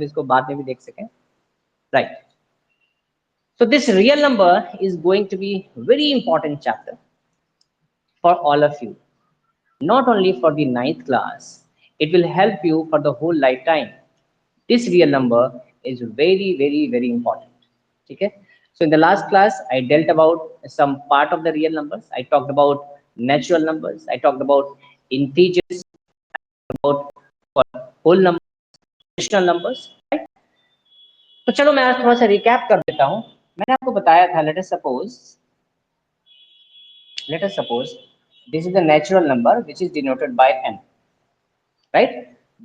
इसको बाद में भी देख सकें, right. So this real number is going to be very important chapter for all of you, not only for the ninth class, it will help you for the whole lifetime. This real number is very, very, very important. Okay. So in the last class, I dealt about some part of the real numbers. I talked about natural numbers. I talked about integers, about whole numbers, rational numbers. Right? तो चलो मैं आज थोड़ा सा recap कर देता हूँ। मैंने आपको बताया था, let us suppose this is the natural number which is denoted by n, right?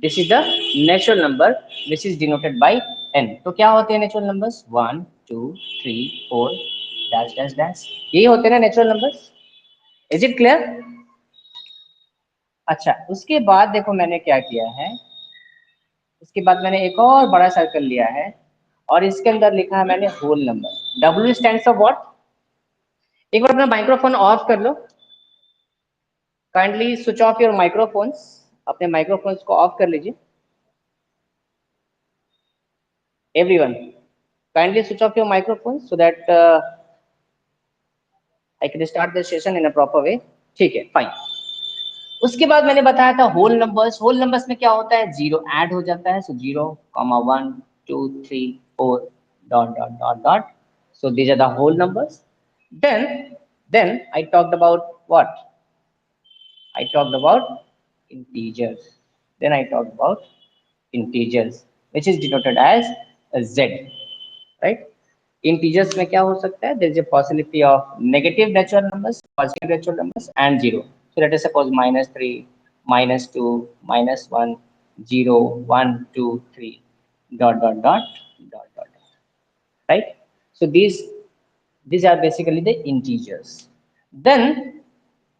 This is the natural number which is denoted by n. तो क्या होते हैं natural numbers? 1 2 3 4 dash dash dash, यही होते हैं ना natural numbers. Is it clear? अच्छा, उसके बाद देखो मैंने क्या किया है, उसके बाद मैंने एक और बड़ा सर्कल लिया है और इसके अंदर लिखा है मैंने whole number. W stands for what? एक बार अपना माइक्रोफोन ऑफ कर लो, kindly switch off your microphones, अपने माइक्रोफोन्स को ऑफ कर लीजिए। Everyone kindly switch off your microphone so that I can start the session in a proper way. ठीक है, फाइन। उसके बाद मैंने बताया था होल नंबर्स। होल नंबर्स में क्या होता है? जीरो ऐड हो जाता है, so 0, 1 2 3 4 dot dot dot dot, so these are the whole numbers. then I talked about what? I talked about integers. Then I talked about integers which is denoted as z, right? Integers में क्या हो सकता है? There is a possibility of negative natural numbers, positive natural numbers, and zero. So let us suppose -3, -2, -1, 0, 1, 2, 3, dot dot dot dot dot, right? So these are basically the integers. Then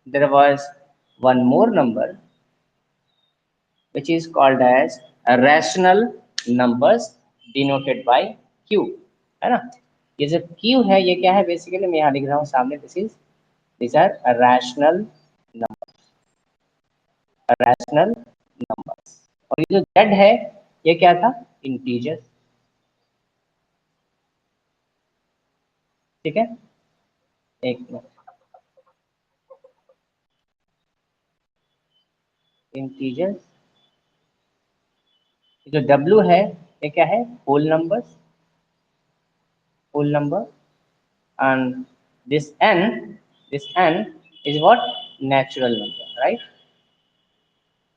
there was one more number which is called as a rational numbers denoted by q, है ना? ये जो q है ये क्या है? Basically मैं यहाँ लिख रहा हूँ सामने, these are a rational numbers। और ये जो z है ये क्या था? इंटीजर। ठीक है, एक मिनट, इंटीजर। जो w है ये क्या है? Whole number, and this n is what? Natural number, right?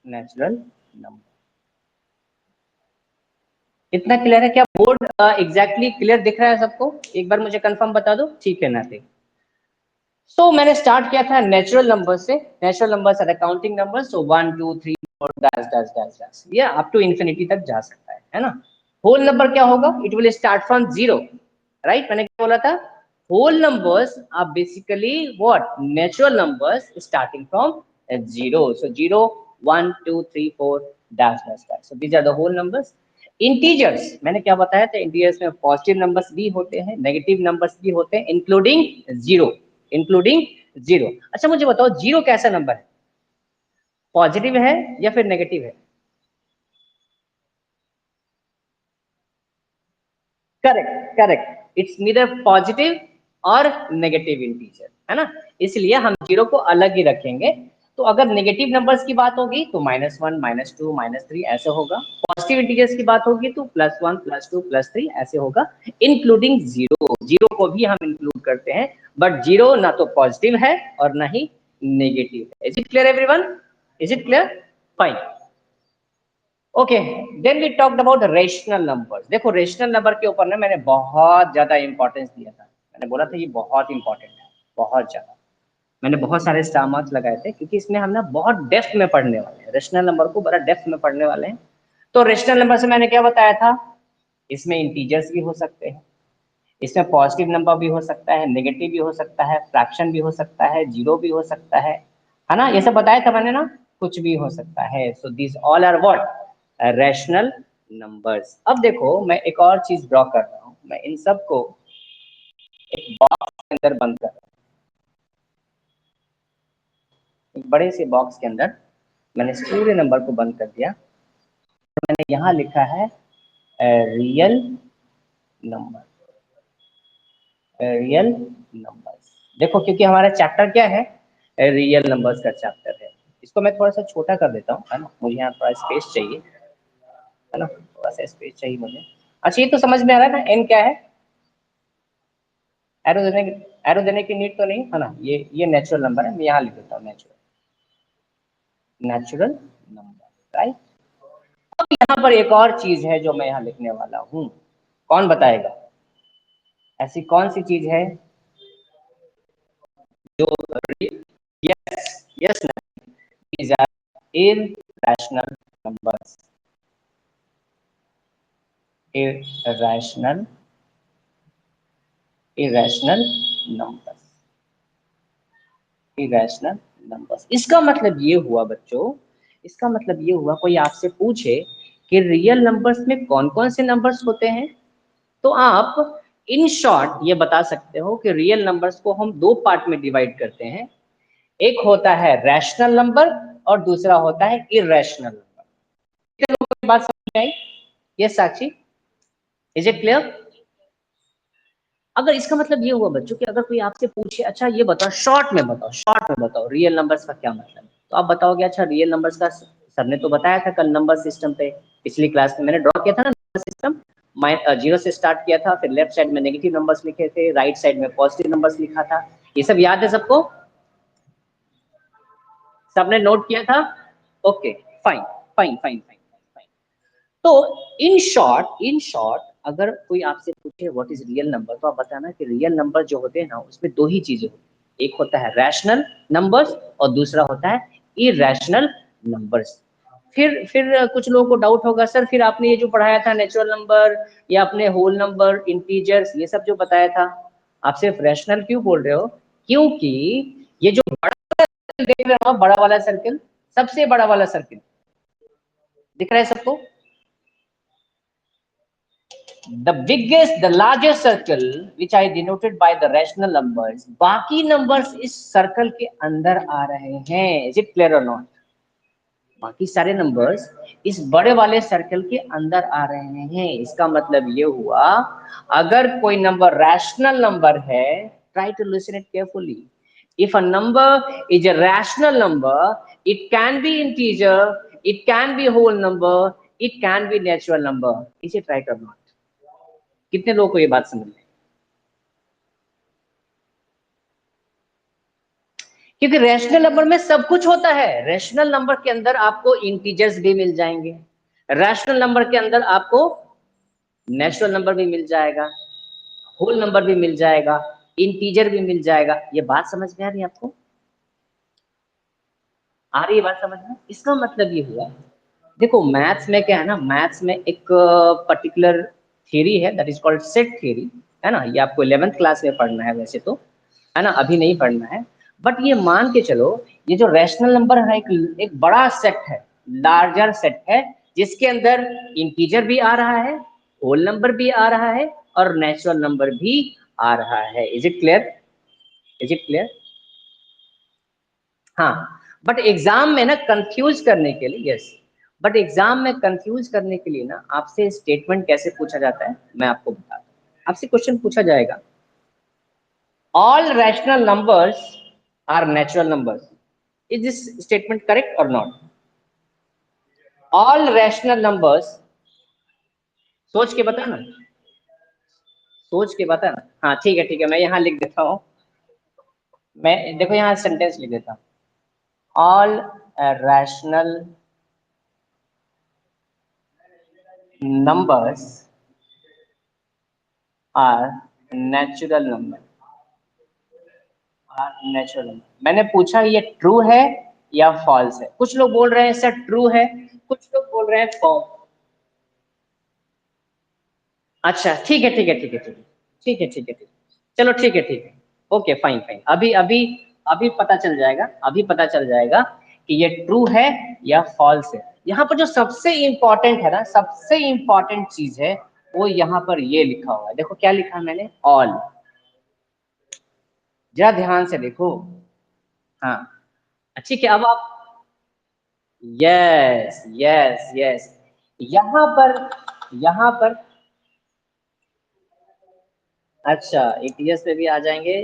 Natural number। इतना क्लियर है क्या? बोर्ड एग्जैक्टली क्लियर दिख रहा है सबको? एक बार मुझे कंफर्म बता दो, ठीक है ना? सो मैंने स्टार्ट किया था नेचुरल नंबर से। Natural numbers are counting numbers, so 1 2 3 4 dash dash dash dash, ये अप टू इंफिनिटी तक जा सकता है ना? होल नंबर क्या होगा? It will start from zero, right? मैंने क्या बोला था? Whole numbers are basically what? Natural numbers starting from zero, so 0 1 2 3 4 dash dash dash, so these are the whole numbers. Integers मैंने क्या बताया था? इंटीजर्स में पॉजिटिव नंबर्स भी होते हैं, नेगेटिव नंबर्स भी होते हैं, इंक्लूडिंग जीरो। अच्छा मुझे बताओ, जीरो कैसा नंबर है? पॉजिटिव है या फिर नेगेटिव है? करेक्ट, इट्स नीदर पॉजिटिव और नेगेटिव इंटीजर, है ना? इसलिए हम जीरो को अलग ही रखेंगे। तो अगर नेगेटिव नंबर्स की बात होगी तो -1 -2 -3 ऐसे होगा। पॉजिटिव इंटीजर्स की बात होगी तो +1 +2 +3 ऐसे होगा, इंक्लूडिंग जीरो। जीरो को भी हम इंक्लूड करते हैं, बट जीरो ना तो पॉजिटिव है और ना ही नेगेटिव है। Is it clear everyone? Is it clear? Fine. Okay, then we talked about rational numbers. देखो रेशनल नंबर के ऊपर ना मैंने बहुत ज्यादा इंपॉर्टेंस दिया था। मैंने बोला था ये बहुत इंपॉर्टेंट है, बहुत ज्यादा। मैंने बहुत सारे स्टार मार्क्स लगाए थे क्योंकि इसमें हम ना बहुत डेप्थ में पढ़ने वाले हैं, रेशनल नंबर को बड़ा डेप्थ में पढ़ने वाले हैं। तो रेशनल नंबर से मैंने क्या बताया था? इसमें इंटीजर्स भी हो सकते हैं, इसमें पॉजिटिव नंबर भी हो सकता है, नेगेटिव भी हो सकता है, फ्रैक्शन भी हो सकता है, जीरो भी हो सकता है ना? ये सब बताया था मैंने ना, कुछ भी हो सकता है। So this all are what? Rational numbers. अब देखो मैं एक और चीज ड्रॉ कर रहा हूं, मैं इन सब को एक बॉक्स के अंदर बंद कर रहा हूं। एक बड़े से बॉक्स के अंदर मैंने इस पूरे नंबर को बंद कर दिया। तो मैंने यहाँ लिखा है रियल नंबर, रियल नंबर्स। देखो क्योंकि हमारा चैप्टर क्या है, रियल नंबर्स का चैप्टर है। इसको मैं थोड़ा सा छोटा कर देता हूँ, है ना, मुझे यहाँ थोड़ा स्पेस चाहिए, है ना, थोड़ा सा स्पेस चाहिए मुझे। अच्छा ये तो समझ में आ रहा है ना एन क्या है, एरो देने की नीड तो नहीं है ना, ये नेचुरल नंबर है, मैं यहाँ लिख देता हूँ नेचुरल नंबर, राइट। अब यहाँ पर एक और चीज है जो मैं यहाँ लिखने वाला हूँ, कौन बताएगा ऐसी कौन सी चीज है जो, yes yes, these are irrational numbers, irrational irrational numbers, irrational numbers। इसका मतलब ये हुआ बच्चों, इसका मतलब ये हुआ कोई आपसे पूछे कि रियल नंबर्स में कौन कौन से नंबर्स होते हैं, तो आप इन शॉर्ट ये बता सकते हो कि रियल नंबर्स को हम दो पार्ट में डिवाइड करते हैं, एक होता है रैशनल नंबर और दूसरा होता है इरेशनल नंबर। कितने लोगों को बात समझ में आई? Yes Sakshi, is it clear? अगर इसका मतलब ये हुआ बच्चों कि अगर कोई आपसे पूछे अच्छा ये बताओ शॉर्ट में बताओ रियल नंबर्स का क्या मतलब है, तो आप बताओगे अच्छा रियल नंबर्स का सर ने तो बताया था कल नंबर सिस्टम पे, पिछली क्लास में मैंने ड्रॉ किया था ना नंबर सिस्टम, जीरो से स्टार्ट किया था, फिर लेफ्ट साइड में नेगेटिव नंबर्स लिखे थे, राइट साइड में पॉजिटिव नंबर्स लिखा था, ये सब याद है सबको, सबने नोट किया था? Okay, fine fine fine fine fine. तो इन शॉर्ट अगर कोई आपसे पूछे व्हाट इज रियल नंबर, तो आप बताना कि रियल नंबर जो होते हैं ना उसमें दो ही चीजें होती है, एक होता है रैशनल नंबर्स और दूसरा होता है इरेशनल नंबर्स। फिर कुछ लोगों को डाउट होगा सर फिर आपने ये जो पढ़ाया था नेचुरल नंबर या अपने होल नंबर इंटीजर्स ये सब जो बताया था, आप सिर्फ रैशनल क्यों बोल रहे हो? क्योंकि ये जो बड़ा देख रहे हो, बड़ा वाला सर्किल, सबसे बड़ा वाला सर्किल दिख रहा है सबको, the largest circle which I denoted by the rational numbers, बाकी numbers इस circle के अंदर आ रहे हैं, is it clear or not? बाकी सारे numbers इस बड़े वाले सर्कल के अंदर आ रहे हैं। इसका मतलब ये हुआ अगर कोई नंबर रैशनल नंबर है, try to listen it carefully, if a number is a rational number, it can be integer, it can be whole number, it can be natural number, is it right or not? कितने लोगों को ये बात समझ में? क्योंकि rational number में सब कुछ होता है, रैशनल नंबर के अंदर आपको इंटीजर्स भी मिल जाएंगे, रैशनल नंबर के अंदर आपको नेचुरल नंबर भी मिल जाएगा, होल नंबर भी मिल जाएगा, इंटीजर भी मिल जाएगा। ये बात समझ में आ रही है आपको? आ रही है बात समझ में? इसका मतलब ये हुआ, देखो मैथ्स में क्या है ना, मैथ्स में एक पर्टिकुलर थ्योरी है that is called set theory, है ना, ये आपको 11th क्लास में पढ़ना है वैसे तो, है ना, अभी नहीं पढ़ना है, बट ये मान के चलो ये जो रैशनल नंबर है एक बड़ा सेट है, लार्जर सेट है, जिसके अंदर इंटीजर भी आ रहा है, होल नंबर भी आ रहा है और नेचुरल नंबर भी आ रहा है। Is it clear? Is it clear? हाँ, बट एग्जाम में ना कंफ्यूज करने के लिए, यस, बट एग्जाम में कंफ्यूज करने के लिए ना आपसे स्टेटमेंट कैसे पूछा जाता है मैं आपको बताता हूँ। आपसे क्वेश्चन पूछा जाएगा all rational numbers are natural numbers, is this statement correct और नॉट? ऑल रैशनल नंबर्स, सोच के बताना, सोच के बताना, हाँ ठीक है मैं यहाँ लिख देता हूँ, मैं देखो यहाँ सेंटेंस लिख देता हूँ, all rational numbers are natural number, natural number. मैंने पूछा ये ट्रू है या फॉल्स है, कुछ लोग बोल रहे हैं सर ट्रू है, कुछ लोग बोल रहे हैं फॉल्स। अच्छा ठीक है, चलो ठीक है, ओके फाइन फाइन, अभी अभी अभी पता चल जाएगा, अभी पता चल जाएगा कि ये ट्रू है या फॉल्स है। यहाँ पर जो सबसे इंपॉर्टेंट है ना, सबसे इंपॉर्टेंट चीज है वो यहाँ पर ये लिखा हुआ है, देखो क्या लिखा है मैंने, ऑल, जरा ध्यान से देखो, हाँ ठीक है, अब आप, यस यस यस, यहाँ पर यहाँ पर अच्छा इंटीजर्स पे भी आ जाएंगे,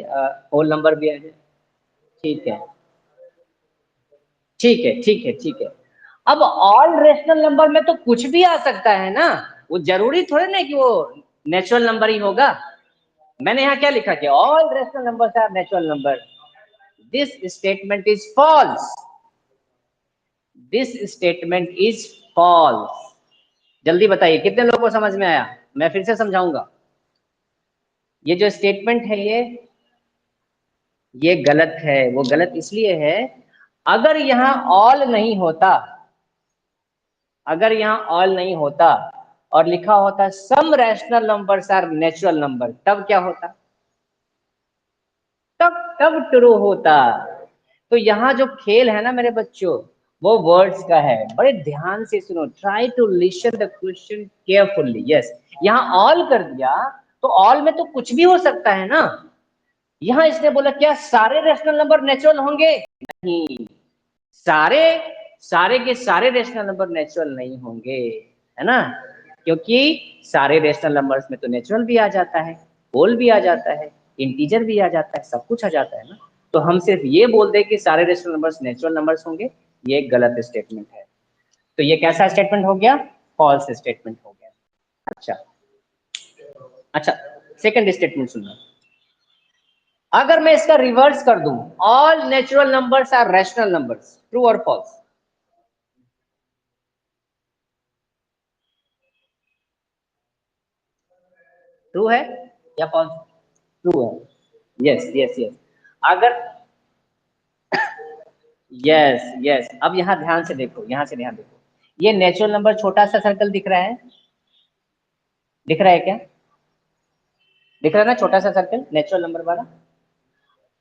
होल नंबर भी आ जाए। ठीक है ठीक है ठीक है ठीक है। अब ऑल रेशनल नंबर में तो कुछ भी आ सकता है ना, वो जरूरी थोड़े ना कि वो नेचुरल नंबर ही होगा। मैंने यहाँ क्या लिखा कि all rational numbers are natural number. This statement is false. This statement is false. जल्दी बताइए कितने लोगों को समझ में आया? मैं फिर से समझाऊंगा। ये जो स्टेटमेंट है ये गलत है। वो गलत इसलिए है, अगर यहाँ ऑल नहीं होता, अगर यहाँ ऑल नहीं होता और लिखा होता some rational numbers are natural number, तब क्या होता? तब तब ट्रू होता। तो यहाँ जो खेल है ना मेरे बच्चों, वो वर्ड्स का है। बड़े ध्यान से सुनो, try to listen the question carefully. Yes, यहाँ ऑल कर दिया तो ऑल में तो कुछ भी हो सकता है ना। यहाँ इसने बोला क्या सारे रेशनल नंबर नेचुरल होंगे? नहीं, सारे सारे के सारे रेशनल नंबर नेचुरल नहीं होंगे, है ना। क्योंकि सारे रेशनल नंबर्स में तो नेचुरल भी आ जाता है, होल भी आ जाता है, इंटीजर भी आ जाता है, सब कुछ आ जाता है ना। तो हम सिर्फ ये बोल दें कि सारे रेशनल नंबर्स नेचुरल नंबर्स होंगे, ये एक गलत स्टेटमेंट है। तो ये कैसा स्टेटमेंट हो गया? फॉल्स स्टेटमेंट हो गया। अच्छा अच्छा, सेकंड स्टेटमेंट सुनना। अगर मैं इसका रिवर्स कर दूं, all natural numbers are rational numbers, true और फॉल्स? ट्रू है या फॉल्स? ट्रू है। Yes yes yes. अगर यस यस, अब यहाँ ध्यान से देखो, यहाँ से ध्यान देखो। ये नेचुरल नंबर छोटा सा सर्कल दिख रहा है, दिख रहा है क्या? दिख रहा है ना छोटा सा सर्कल नेचुरल नंबर वाला।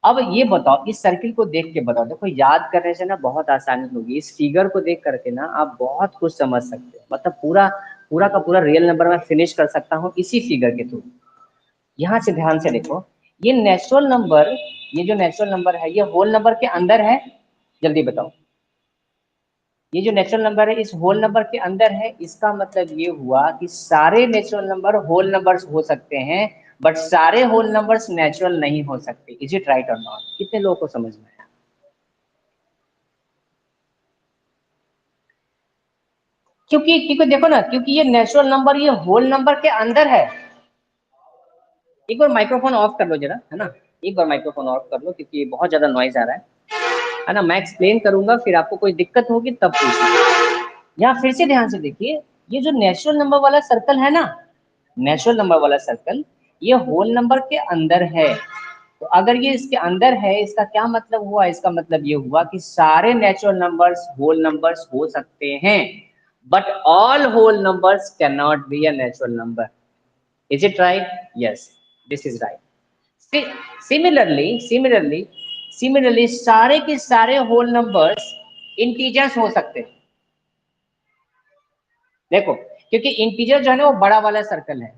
अब ये बताओ, इस सर्किल को देख के बताओ, देखो याद करने से ना बहुत आसानी होगी। इस फिगर को देख करके ना आप बहुत कुछ समझ सकते हो, मतलब पूरा पूरा का पूरा रियल नंबर में फिनिश कर सकता हूँ इसी फिगर के थ्रू। यहाँ से ध्यान से देखो, ये नेचुरल नंबर, ये जो नेचुरल नंबर है ये होल नंबर के अंदर है? जल्दी बताओ। ये जो नेचुरल नंबर है इस होल नंबर के अंदर है, इसका मतलब ये हुआ कि सारे नेचुरल नंबर होल नंबर्स हो सकते हैं, बट सारे होल नंबर्स नेचुरल नहीं हो सकते। इज इट राइट और नॉट? कितने लोगों को समझ में आया? क्योंकि देखो ना, क्योंकि ये नेचुरल नंबर ये होल नंबर के अंदर है। एक बार माइक्रोफोन ऑफ कर लो जरा, है ना। एक बार माइक्रोफोन ऑफ कर लो क्योंकि बहुत ज्यादा नॉइज आ रहा है ना। मैं एक्सप्लेन करूंगा, फिर आपको कोई दिक्कत होगी तब पूछना। यहाँ फिर से ध्यान से देखिए, ये जो नेचुरल नंबर वाला सर्कल है ना, नेचुरल नंबर वाला सर्कल ये होल नंबर के अंदर है। तो अगर ये इसके अंदर है, इसका क्या मतलब हुआ? इसका मतलब ये हुआ कि सारे नेचुरल नंबर्स होल नंबर्स हो सकते हैं, but all whole numbers can not be a natural number. Is it right? Yes, this is right. Similarly सारे के सारे होल नंबर्स इंटीजर्स हो सकते हैं। देखो, क्योंकि इंटीजर जो है ना वो बड़ा वाला सर्कल है,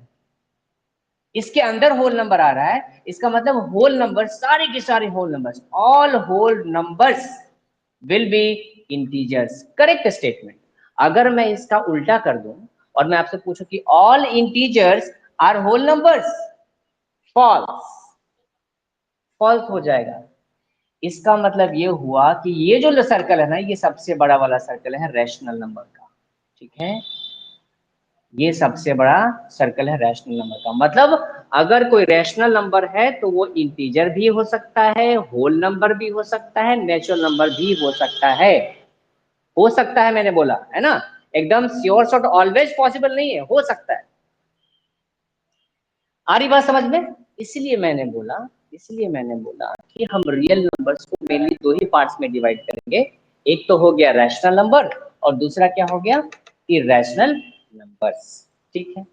इसके अंदर होल नंबर आ रहा है, इसका मतलब होल नंबर, सारे के सारे whole numbers, all whole numbers will be integers. Correct statement. अगर मैं इसका उल्टा कर दूं और मैं आपसे पूछूं कि all integers are whole numbers, false, false हो जाएगा। इसका मतलब ये हुआ कि ये जो सर्कल है ना, ये सबसे बड़ा वाला सर्कल है रैशनल नंबर का। ठीक है, ये सबसे बड़ा सर्कल है रैशनल नंबर का। मतलब अगर कोई रैशनल नंबर है तो वो इंटीजर भी हो सकता है, होल नंबर भी हो सकता है, नेचुरल नंबर भी हो सकता है। हो सकता है मैंने बोला है ना, एकदम श्योर शॉट ऑलवेज पॉसिबल नहीं है, हो सकता है। आ रही बात समझ में? इसलिए मैंने बोला, इसलिए मैंने बोला कि हम रियल नंबर्स को मेनली दो ही पार्ट्स में डिवाइड करेंगे। एक तो हो गया रैशनल नंबर और दूसरा क्या हो गया? Irrational numbers. ठीक है,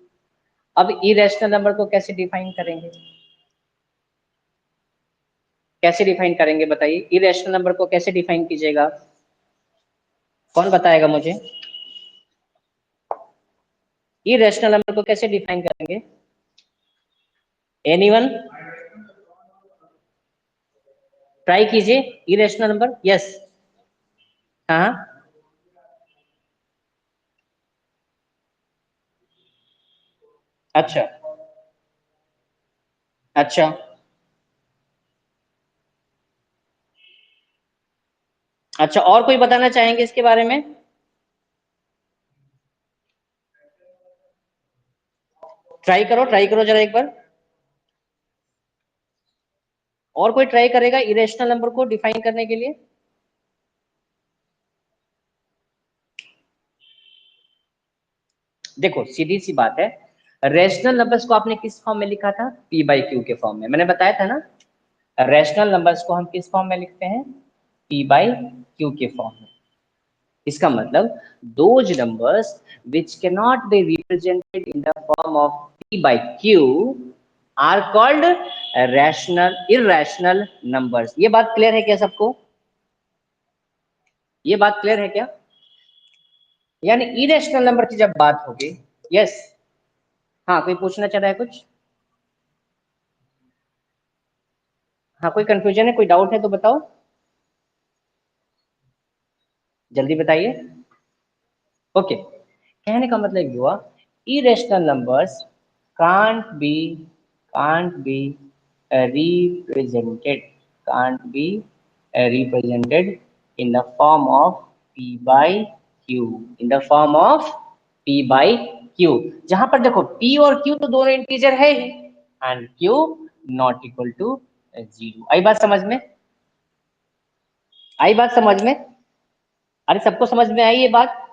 अब इरेशनल नंबर को कैसे डिफाइन करेंगे? कैसे डिफाइन करेंगे बताइए? इरेशनल नंबर को कैसे डिफाइन कीजिएगा? कौन बताएगा मुझे? इरेशनल नंबर को कैसे डिफाइन करेंगे? एनीवन? ट्राई कीजिए। Irrational number, yes. हाँ, अच्छा अच्छा, अच्छा और कोई बताना चाहेंगे इसके बारे में? ट्राई करो जरा एक बार। और कोई ट्राई करेगा इरेशनल नंबर को डिफाइन करने के लिए? देखो सीधी सी बात है, रेशनल नंबर्स को आपने किस फॉर्म में लिखा था? पी बाई क्यू के फॉर्म में, मैंने बताया था ना। रेशनल नंबर्स को हम किस फॉर्म में लिखते हैं? पी बाई क्यू के फॉर्म में। इसका मतलब those numbers which cannot be represented in the form of p by q are called rational irrational numbers। ये बात क्लियर है क्या सबको? ये बात क्लियर है क्या? यानी इरेशनल नंबर की जब बात होगी, यस, हाँ कोई पूछना चाह रहा है कुछ? हाँ कोई कंफ्यूजन है, कोई डाउट है तो बताओ, जल्दी बताइए। ओके, कहने का मतलब ये हुआ, irrational numbers can't be can't be represented can't be represented in the form of p by q, in the form of p by q, जहां पर देखो p और q तो दोनों इंटीजर है ही, and q not equal to zero. आई बात समझ में? आई बात समझ में? अरे सबको समझ में आई ये बात?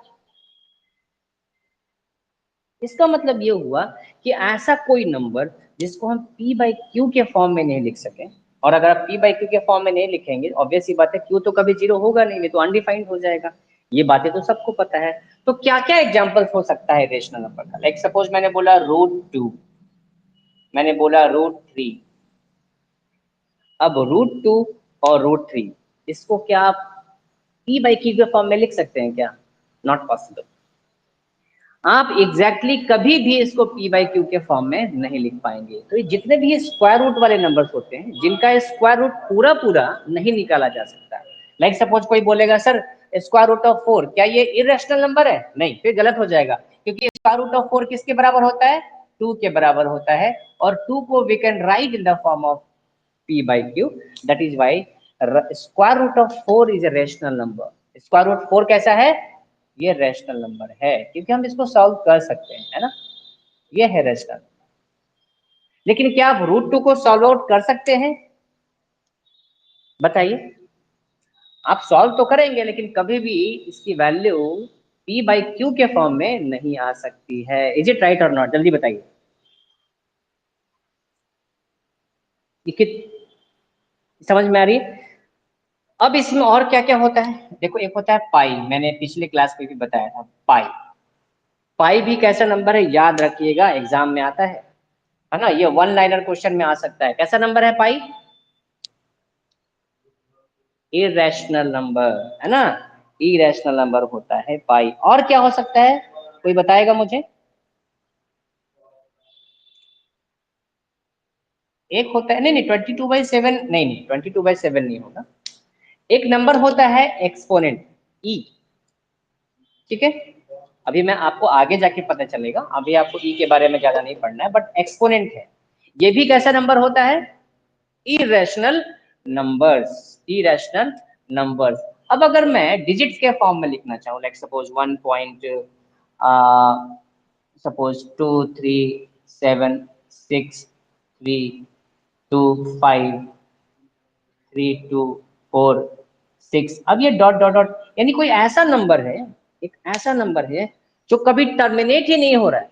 इसका मतलब ये हुआ कि ऐसा कोई नंबर जिसको हम p बाई क्यू के फॉर्म में नहीं लिख सके, और अगर आप p बाई क्यू के फॉर्म में नहीं लिखेंगे, ऑब्वियस सी बात है q तो कभी जीरो होगा नहीं तो अनडिफाइंड हो जाएगा। ये बातें तो सबको पता है। तो क्या क्या एग्जाम्पल्स हो सकता है रेशनल नंबर का? लाइक सपोज मैंने बोला रूट 2, मैंने बोला रूट 3। अब रूट 2 और रूट 3, इसको क्या आप p बाई क्यू के फॉर्म में लिख सकते हैं क्या? Not possible. आप एग्जैक्टली exactly कभी भी इसको p बाई क्यू के फॉर्म में नहीं लिख पाएंगे। तो ये जितने भी स्क्वायर रूट वाले नंबर्स होते हैं जिनका स्क्वायर रूट पूरा पूरा नहीं निकाला जा सकता, लाइक सपोज कोई बोलेगा सर स्क्वायर रूट ऑफ 4, क्या ये इरेशनल नंबर है? नहीं, फिर गलत हो जाएगा, क्योंकि स्क्वायर रूट ऑफ 4 किसके बराबर होता है? 2 के बराबर होता है, और 2 को we can write in the form of p by q, that is why square root of 4 is a rational number। Square root 4 कैसा है? ये रैशनल नंबर है, क्योंकि हम इसको सॉल्व कर सकते हैं, है ना? ये है रैशनल। लेकिन क्या आप रूट 2 को सॉल्व आउट कर सकते हैं? बताइए। आप सॉल्व तो करेंगे लेकिन कभी भी इसकी वैल्यू p बाई क्यू के फॉर्म में नहीं आ सकती है। इज इट राइट और नॉट? जल्दी बताइए। समझ में आ रही है? अब इसमें और क्या क्या होता है, देखो एक होता है पाई, मैंने पिछले क्लास में भी बताया था पाई। पाई भी कैसा नंबर है याद रखिएगा, एग्जाम में आता है ना? ये वन लाइनर क्वेश्चन में आ सकता है। कैसा नंबर है पाई? इरेशनल नंबर, है ना? इरेशनल नंबर होता है पाई। और क्या हो सकता है, कोई बताएगा मुझे? एक होता है, नहीं नहीं 22/7, नहीं नहीं 22/7 नहीं होगा। एक नंबर होता है एक्सपोनेंट ई, ठीक है? अभी मैं आपको आगे जाके पता चलेगा, अभी आपको ई के बारे में ज्यादा नहीं पढ़ना है, बट एक्सपोनेंट है। ये भी कैसा नंबर होता है? Irrational numbers, irrational numbers. अब अगर मैं डिजिट्स के फॉर्म में लिखना चाहूँ, लाइक सपोज 1 पॉइंट, सपोज 2 3 7 6 3 2 5 3 2 4 6। अब ये डॉट डॉट डॉट, यानी कोई ऐसा नंबर है, एक ऐसा नंबर है जो कभी टर्मिनेट ही नहीं हो रहा है।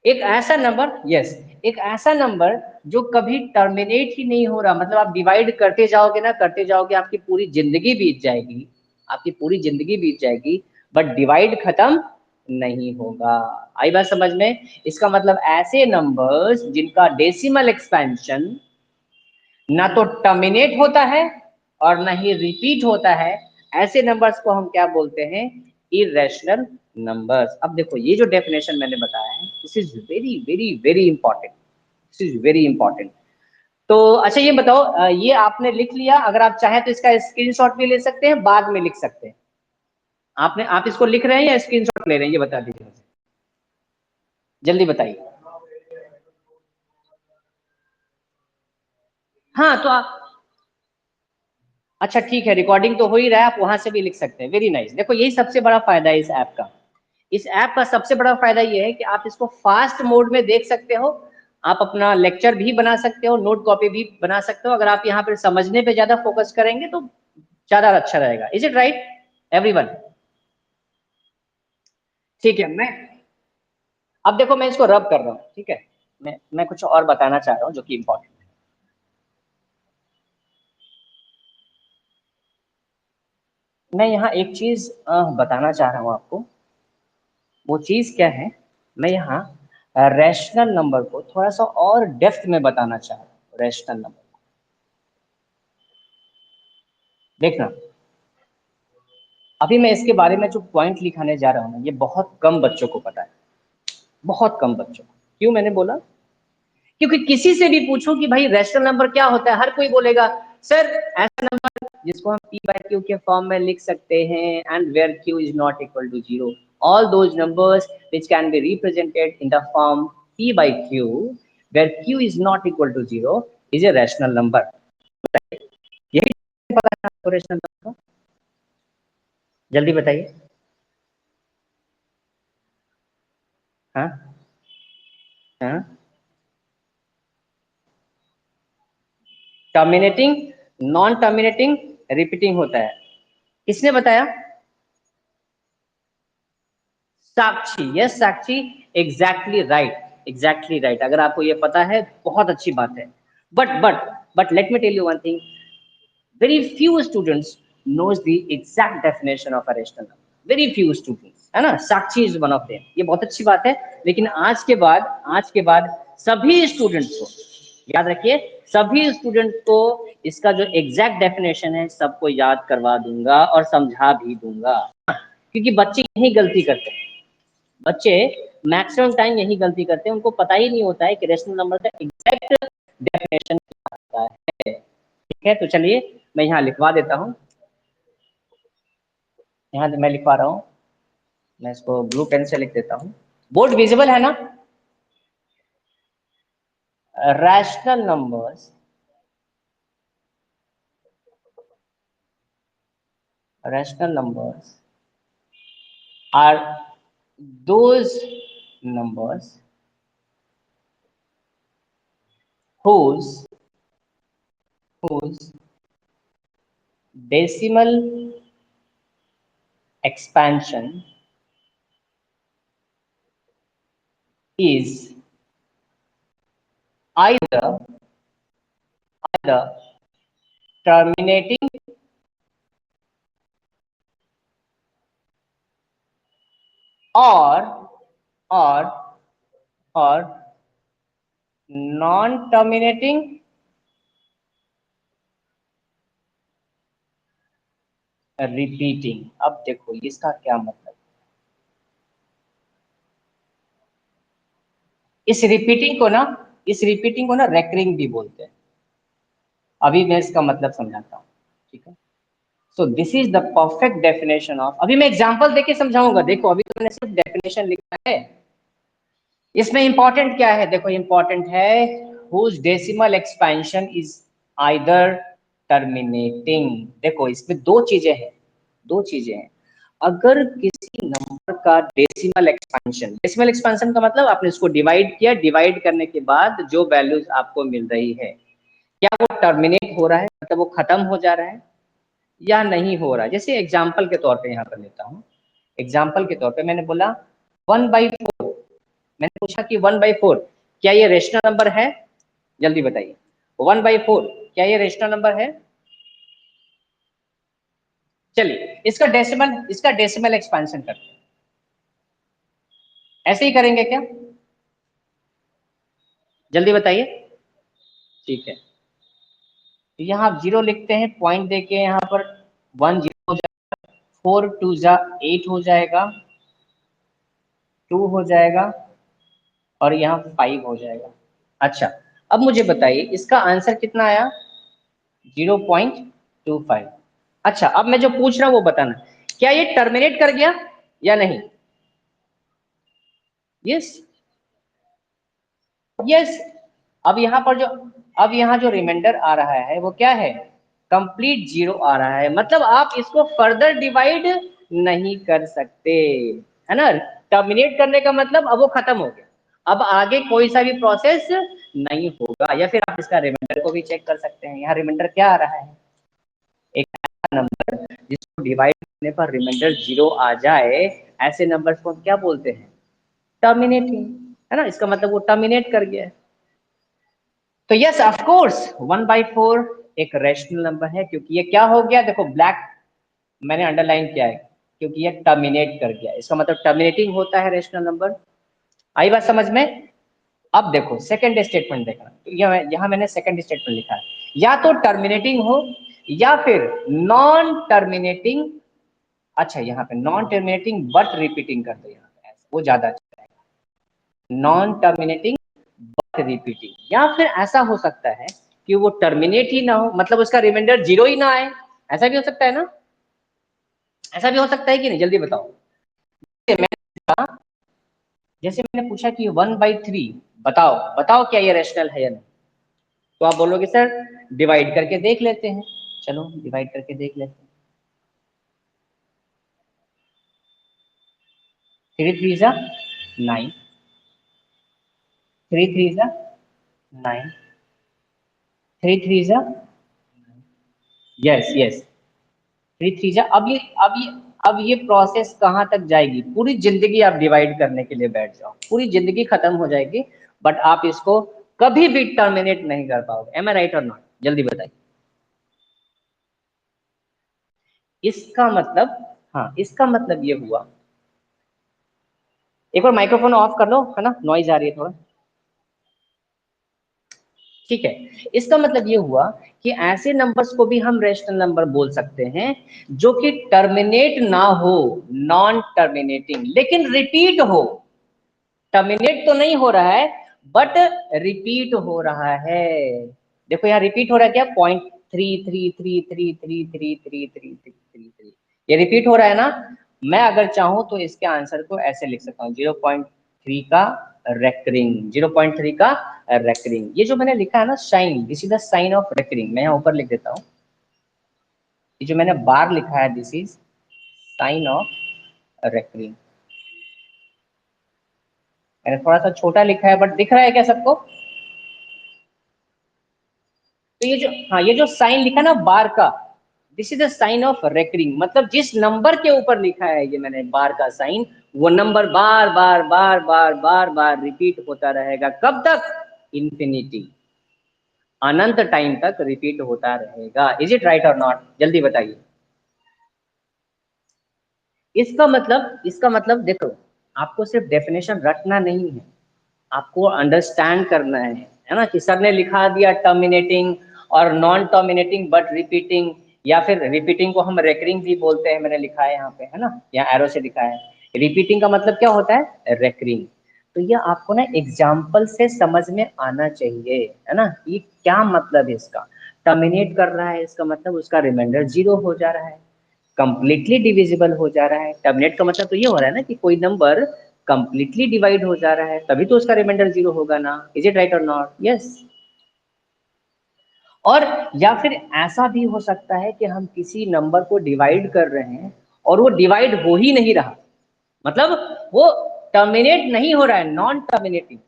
एक ऐसा नंबर, यस, एक ऐसा नंबर जो कभी टर्मिनेट ही नहीं हो रहा, मतलब आप डिवाइड करते जाओगे ना, करते जाओगे, आपकी पूरी जिंदगी बीत जाएगी, आपकी पूरी जिंदगी बीत जाएगी, बट डिवाइड खत्म नहीं होगा। आई बात समझ में? इसका मतलब ऐसे नंबर्स जिनका डेसिमल एक्सपेंशन ना तो टर्मिनेट होता है और ना ही रिपीट होता है, ऐसे नंबर्स को हम क्या बोलते हैं? Irrational numbers. अब देखो ये जो डेफिनेशन मैंने बताया है, this is very very very important, this is very important. तो अच्छा ये बताओ, ये आपने लिख लिया? अगर आप चाहें तो इसका स्क्रीनशॉट भी ले सकते हैं, बाद में लिख सकते हैं। आप इसको लिख रहे हैं या स्क्रीनशॉट ले रहे हैं, ये बता दीजिए मुझे। जल्दी बताइए। हाँ तो आप, अच्छा ठीक है, रिकॉर्डिंग तो हो ही रहा है, आप वहां से भी लिख सकते हैं। Very nice. देखो यही सबसे बड़ा फायदा है इस ऐप का। इस ऐप का सबसे बड़ा फायदा ये है कि आप इसको फास्ट मोड में देख सकते हो, आप अपना लेक्चर भी बना सकते हो, नोट कॉपी भी बना सकते हो। अगर आप यहाँ पर समझने पे ज्यादा फोकस करेंगे तो ज्यादा अच्छा रहेगा। Is it right everyone? ठीक है, मैं अब देखो मैं इसको रब कर रहा हूँ, ठीक है। मैं कुछ और बताना चाह रहा हूँ जो कि इम्पोर्टेंट है। मैं यहाँ एक चीज बताना चाह रहा हूँ आपको। वो चीज क्या है, मैं यहाँ रैशनल नंबर को थोड़ा सा और डेप्थ में बताना चाह रहा हूँ। रैशनल नंबर देखना, अभी मैं इसके बारे में जो पॉइंट लिखाने जा रहा हूँ ना, ये बहुत कम बच्चों को पता है, बहुत कम बच्चों को। क्यों मैंने बोला? क्योंकि किसी से भी पूछो कि भाई रैशनल नंबर क्या होता है, हर कोई बोलेगा सर ऐसा नंबर जिसको हम p बाय q के फॉर्म में लिख सकते हैं, and where q is not equal to zero, all those numbers which can be represented in the form p by q where q is not equal to zero is a rational number. यही पता है आपको rational number? जल्दी बताइए। हाँ हाँ, terminating, non terminating, repeating होता है। किसने बताया? Sakshi, yes Sakshi, exactly right, exactly right. अगर आपको ये पता है बहुत अच्छी बात है। But let me tell you one thing, very few students knows the exact definition of a rational number, very few students, है ना। साक्षी इज वन ऑफ देम, ये बहुत अच्छी बात है। लेकिन आज के बाद सभी स्टूडेंट्स को याद रखिए, सभी स्टूडेंट को इसका जो एग्जैक्ट डेफिनेशन है सबको याद करवा दूंगा और समझा भी दूंगा, क्योंकि बच्चे यही गलती करते हैं। बच्चे मैक्सिमम टाइम यही गलती करते हैं, उनको पता ही नहीं होता है कि रेशनल नंबर का एग्जैक्ट डेफिनेशन क्या होता है। ठीक है, तो चलिए मैं यहाँ लिखवा देता हूँ। यहाँ मैं लिखवा रहा हूँ, मैं इसको ब्लू पेन से लिख देता हूँ। बोर्ड विजिबल है ना? Rational numbers, rational numbers are those numbers whose decimal expansion is either terminating or or or non terminating repeating. अब देखो इसका क्या मतलब, इस रिपीटिंग को ना रेकरिंग भी बोलते हैं। अभी मैं इसका मतलब समझाता हूँ, ठीक है। So this is the perfect definition of, अभी मैं एग्जांपल देके समझाऊंगा। देखो अभी तो मैंने सिर्फ डेफिनेशन लिखा है, इसमें इंपॉर्टेंट क्या है? देखो इंपॉर्टेंट है whose decimal expansion is either terminating। देखो इसमें दो चीजें हैं। अगर किसी नंबर का डेसिमल एक्सपेंशन का मतलब आपने इसको डिवाइड किया, डिवाइड करने के बाद जो वैल्यूज आपको मिल रही है, क्या वो टर्मिनेट हो रहा है, मतलब वो खत्म हो जा रहा है या नहीं हो रहा है। जैसे एग्जाम्पल के तौर पे यहाँ पर लेता हूँ, एग्जाम्पल के तौर पे मैंने बोला 1/4, मैंने पूछा कि 1/4 क्या ये रेशनल नंबर है? जल्दी बताइए, 1/4 क्या ये रेशनल नंबर है? चलिए इसका डेसिमल एक्सपेंशन करते हैं। ऐसे ही करेंगे क्या? जल्दी बताइए। ठीक है, तो यहाँ आप जीरो लिखते हैं, पॉइंट देके यहाँ पर 1 0 हो जाएगा, 4 2 जा 8 हो जाएगा, 2 हो जाएगा और यहाँ 5 हो जाएगा। अच्छा, अब मुझे बताइए इसका आंसर कितना आया? 0.25। अच्छा, अब मैं जो पूछ रहा हूँ वो बताना, क्या ये टर्मिनेट कर गया या नहीं? यस, यस, अब यहाँ जो रिमाइंडर आ रहा है वो क्या है, कंप्लीट जीरो आ रहा है, मतलब आप इसको फर्दर डिवाइड नहीं कर सकते, है ना। टर्मिनेट करने का मतलब अब वो खत्म हो गया, अब आगे कोई सा भी प्रोसेस नहीं होगा। या फिर आप इसका रिमाइंडर को भी चेक कर सकते हैं, यहाँ रिमाइंडर क्या आ रहा है, एक नंबर जिसको डिवाइड करने पर रिमाइंडर जीरो आ जाए, ऐसे नंबर्स को हम क्या बोलते हैं, टर्मिनेटिंग, है ना। इसका मतलब वो टर्मिनेट कर गया है। तो यस ऑफ कोर्स 1/4 एक रेशनल नंबर है, क्योंकि ये क्या हो गया, देखो ब्लैक मैंने अंडरलाइन किया है, क्योंकि ये टर्मिनेट कर गया, इसका मतलब टर्मिनेटिंग होता है रेशनल नंबर। आई बात समझ में। अब देखो सेकंड स्टेटमेंट देखना, तो यहाँ मैंने सेकंड स्टेटमेंट लिखा है, या तो टर्मिनेटिंग हो या फिर नॉन टर्मिनेटिंग। अच्छा यहाँ पे नॉन टर्मिनेटिंग बट रिपीटिंग कर दो, यहाँ पे वो ज्यादा अच्छा है, नॉन टर्मिनेटिंग बट रिपीटिंग। या फिर ऐसा हो सकता है कि वो टर्मिनेट ही ना हो, मतलब उसका रिमाइंडर जीरो ही ना आए, ऐसा भी हो सकता है ना, ऐसा भी हो सकता है कि नहीं, जल्दी बताओ। जैसे मैंने पूछा कि 1/3 बताओ, बताओ क्या ये रेशनल है या नहीं, तो आप बोलोगे सर डिवाइड करके देख लेते हैं, चलो डिवाइड करके देख लेते हैं। 3 3 जा 9, 3 3 जा 9, 3 3 जा, यस यस, 3 3 जा। अब ये प्रोसेस कहाँ तक जाएगी, पूरी जिंदगी आप डिवाइड करने के लिए बैठ जाओ, पूरी जिंदगी खत्म हो जाएगी, बट आप इसको कभी भी टर्मिनेट नहीं कर पाओगे। एम आई राइट और नॉट, जल्दी बताइए। इसका मतलब, हाँ इसका मतलब ये हुआ, एक बार माइक्रोफोन ऑफ कर लो, है ना, नॉइज आ रही है थोड़ा, ठीक है। इसका मतलब ये हुआ कि ऐसे नंबर्स को भी हम रेशनल नंबर बोल सकते हैं जो कि टर्मिनेट ना हो, नॉन टर्मिनेटिंग, लेकिन रिपीट हो। टर्मिनेट तो नहीं हो रहा है बट रिपीट हो रहा है। देखो यहाँ रिपीट हो रहा है क्या, 0.33333333333, ये रिपीट हो रहा है ना। मैं अगर चाहूं तो इसके आंसर को ऐसे लिख सकता हूँ, 0.3 का रेकरिंग, 0.3 का रेकरिंग। ये जो मैंने लिखा है ना sign, this is the sign of recurring, मैं यहाँ ऊपर लिख देता हूँ, ये जो मैंने बार लिखा है this is sine of recurring. मैंने थोड़ा सा छोटा लिखा है बट दिख रहा है क्या सबको। तो ये जो, हाँ ये जो साइन लिखा ना बार का, this is the sign of recurring, मतलब जिस नंबर के ऊपर लिखा है ये मैंने बार का साइन, वो नंबर बार बार बार बार बार बार रिपीट होता रहेगा, कब तक, इंफिनिटी, अनंत टाइम तक रिपीट होता रहेगा। इज इट राइट और नॉट, जल्दी बताइए। इसका मतलब देखो, आपको सिर्फ डेफिनेशन रटना नहीं है, आपको अंडरस्टैंड करना है ना, कि सर ने लिखा दिया टर्मिनेटिंग और नॉन टर्मिनेटिंग बट रिपीटिंग, या फिर रिपीटिंग को हम रेकरिंग भी बोलते हैं, मैंने लिखा है यहाँ पे, है ना, यहाँ एरो से लिखा है। रिपीटिंग का मतलब क्या होता है, रेकरिंग। तो ये आपको ना एग्जाम्पल से समझ में आना चाहिए, है ना, ये क्या मतलब है इसका। टर्मिनेट कर रहा है इसका मतलब उसका रिमाइंडर जीरो हो जा रहा है, कंप्लीटली डिविजिबल हो जा रहा है। टर्मिनेट का मतलब तो ये हो रहा है ना कि कोई नंबर कंप्लीटली डिवाइड हो जा रहा है, तभी तो उसका रिमाइंडर जीरो होगा ना। इज इट राइट और नॉट, यस। और या फिर ऐसा भी हो सकता है कि हम किसी नंबर को डिवाइड कर रहे हैं और वो डिवाइड हो ही नहीं रहा, मतलब वो टर्मिनेट नहीं हो रहा है, नॉन टर्मिनेटिंग,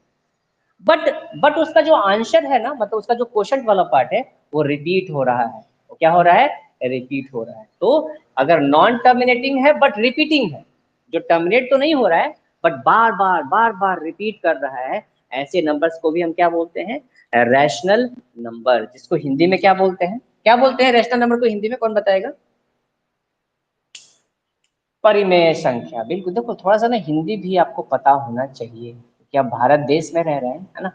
बट उसका जो आंसर है ना, मतलब उसका जो क्वेश्चन वाला पार्ट है वो रिपीट हो रहा है। वो क्या हो रहा है, रिपीट हो रहा है। तो अगर नॉन टर्मिनेटिंग है बट रिपीटिंग है, जो टर्मिनेट तो नहीं हो रहा है बट बार बार बार बार रिपीट कर रहा है, ऐसे नंबर्स को भी हम क्या बोलते हैं, रैशनल नंबर, जिसको हिंदी में क्या बोलते हैं, क्या बोलते हैं रैशनल नंबर को हिंदी में, कौन बताएगा। परिमेय संख्या, बिल्कुल। देखो थोड़ा सा ना हिंदी भी आपको पता होना चाहिए, क्योंकि आप भारत देश में रह रहे हैं, है ना,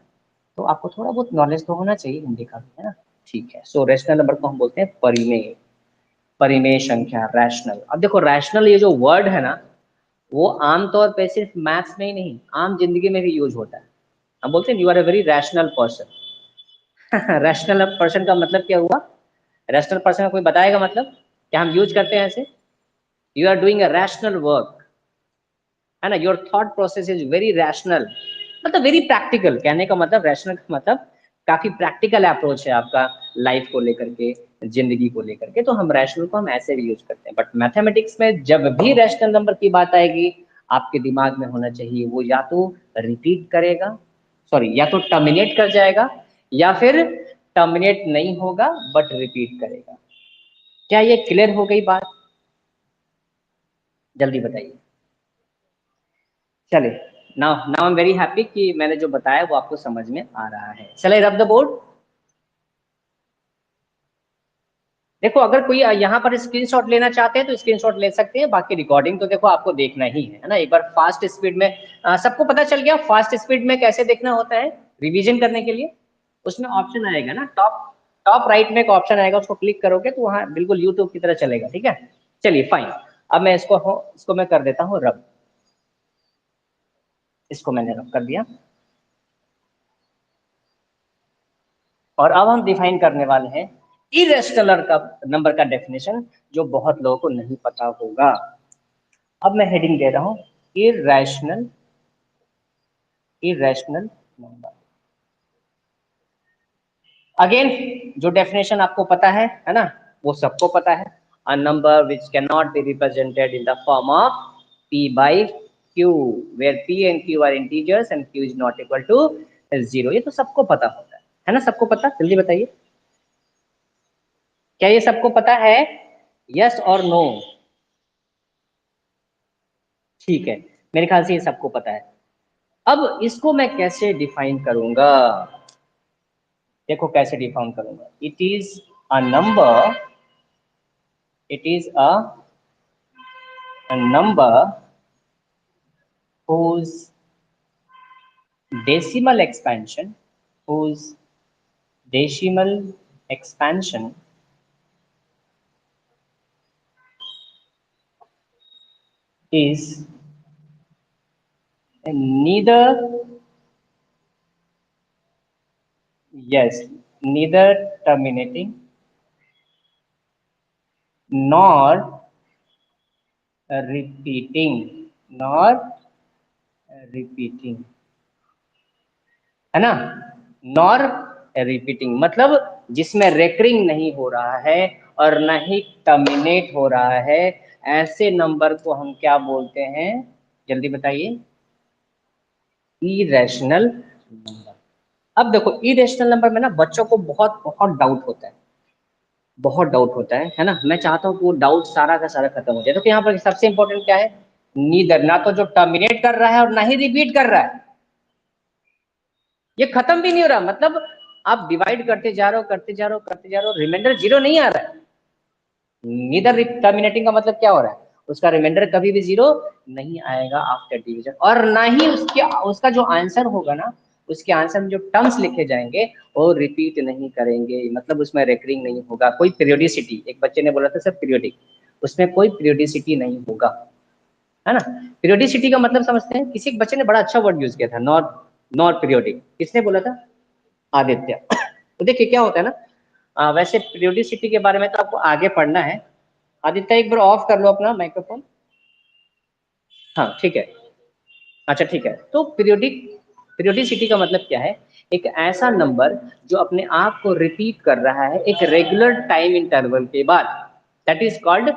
तो आपको थोड़ा बहुत नॉलेज तो होना चाहिए हिंदी का भी, है ना। ठीक है, सो रैशनल नंबर को हम बोलते हैं परिमेय, परिमेय संख्या, रैशनल। अब देखो रैशनल ये जो वर्ड है ना, वो आमतौर पे सिर्फ मैथ्स में ही नहीं, आम जिंदगी में भी यूज होता है। हम बोलते हैं you are a very rational person. Rational person का मतलब क्या हुआ, रैशनल पर्सन का कोई बताएगा मतलब, क्या हम यूज करते हैं ऐसे, you are doing a rational work, है ना, your thought process is very rational, मतलब वेरी प्रैक्टिकल, कहने का मतलब, रैशनल का मतलब काफी प्रैक्टिकल अप्रोच है आपका लाइफ को लेकर के, जिंदगी को लेकर के। तो हम रैशनल को हम ऐसे भी यूज करते हैं, बट मैथमेटिक्स में जब भी रैशनल नंबर की बात आएगी, आपके दिमाग में होना चाहिए वो या तो रिपीट करेगा, सॉरी, या तो टर्मिनेट कर जाएगा, या फिर टर्मिनेट नहीं होगा बट रिपीट करेगा। क्या ये क्लियर हो गई बात? जल्दी बताइए। चलिए, now now I am very happy कि मैंने जो बताया वो आपको समझ में आ रहा है। चलिए, रब द बोर्ड। देखो, अगर कोई यहाँ पर स्क्रीनशॉट लेना चाहते हैं तो स्क्रीनशॉट ले सकते हैं, बाकी रिकॉर्डिंग तो देखो आपको देखना ही है ना। एक बार फास्ट स्पीड में सबको पता चल गया फास्ट स्पीड में कैसे देखना होता है रिवीजन करने के लिए? उसमें ऑप्शन आएगा ना, टॉप टॉप राइट में एक ऑप्शन आएगा, उसको क्लिक करोगे तो वहां बिल्कुल यूट्यूब की तरह चलेगा। ठीक है, चलिए फाइन। अब मैं इसको मैं कर देता हूँ रब। इसको मैंने रब कर दिया, और अब हम डिफाइन करने वाले हैं इरेशनल का नंबर का डेफिनेशन, जो बहुत लोगों को नहीं पता होगा। अब मैं हेडिंग दे रहा हूं इरेशनल इरेशनल नंबर। अगेन, जो डेफिनेशन आपको पता है ना, वो सबको पता है। A number which can not be represented in the form of p by q, where p and q are integers and q is not equal to 0। ये तो सबको पता होता है ना? सबको पता, जल्दी बताइए, क्या ये सबको पता है? यस और नो? ठीक है, मेरे ख्याल से ये सबको पता है। अब इसको मैं कैसे डिफाइन करूंगा? देखो कैसे डिफाइन करूंगा। It is a number, it is a number whose decimal expansion whose decimal expansion is neither, yes, neither terminating nor repeating, है ना? नॉर रिपीटिंग मतलब जिसमें रेकरिंग नहीं हो रहा है और न ही टर्मिनेट हो रहा है, ऐसे नंबर को हम क्या बोलते हैं? जल्दी बताइए। Irrational number. अब देखो, इरेशनल नंबर में ना बच्चों को बहुत बहुत डाउट होता है, बहुत डाउट होता है ना? मैं चाहता हूँ कि वो डाउट सारा का सारा खत्म हो जाए। तो यहाँ पर सबसे इंपॉर्टेंट क्या है? नीदर, ना तो जो टर्मिनेट कर रहा है और ना ही रिपीट कर रहा है। ये खत्म भी नहीं हो रहा, मतलब आप डिवाइड करते जा रहे हो, करते जा रहे हो, करते जा रहे हो, रिमाइंडर जीरो नहीं आ रहा है। नीदर टर्मिनेटिंग का मतलब क्या हो रहा है? उसका रिमाइंडर कभी भी जीरो नहीं आएगा आफ्टर डिवीजन, और ना ही उसका जो आंसर होगा ना, उसके आंसर में जो टर्म्स लिखे जाएंगे वो रिपीट नहीं करेंगे, मतलब उसमें रेकरिंग नहीं होगा। कोई पीरियोडिसिटी, एक बच्चे ने बोला था सर पीरियोडिक, उसमें कोई पीरियोडिसिटी नहीं होगा, है ना? पीरियोडिसिटी का मतलब समझते हैं? किसी एक बच्चे ने बड़ा अच्छा वर्ड यूज किया था, नॉट नॉट पीरियोडिक। किसने बोला था? आदित्य। तो देखिए क्या होता है ना, वैसे पीरियोडिसिटी के बारे में तो आपको आगे पढ़ना है। आदित्य एक बार ऑफ कर लो अपना माइक्रोफोन। हाँ ठीक है, अच्छा ठीक है। तो पीरियोडिसिटी का मतलब क्या है? एक ऐसा नंबर जो अपने आप को रिपीट कर रहा है एक रेगुलर टाइम इंटरवल के बाद, दैट इज कॉल्ड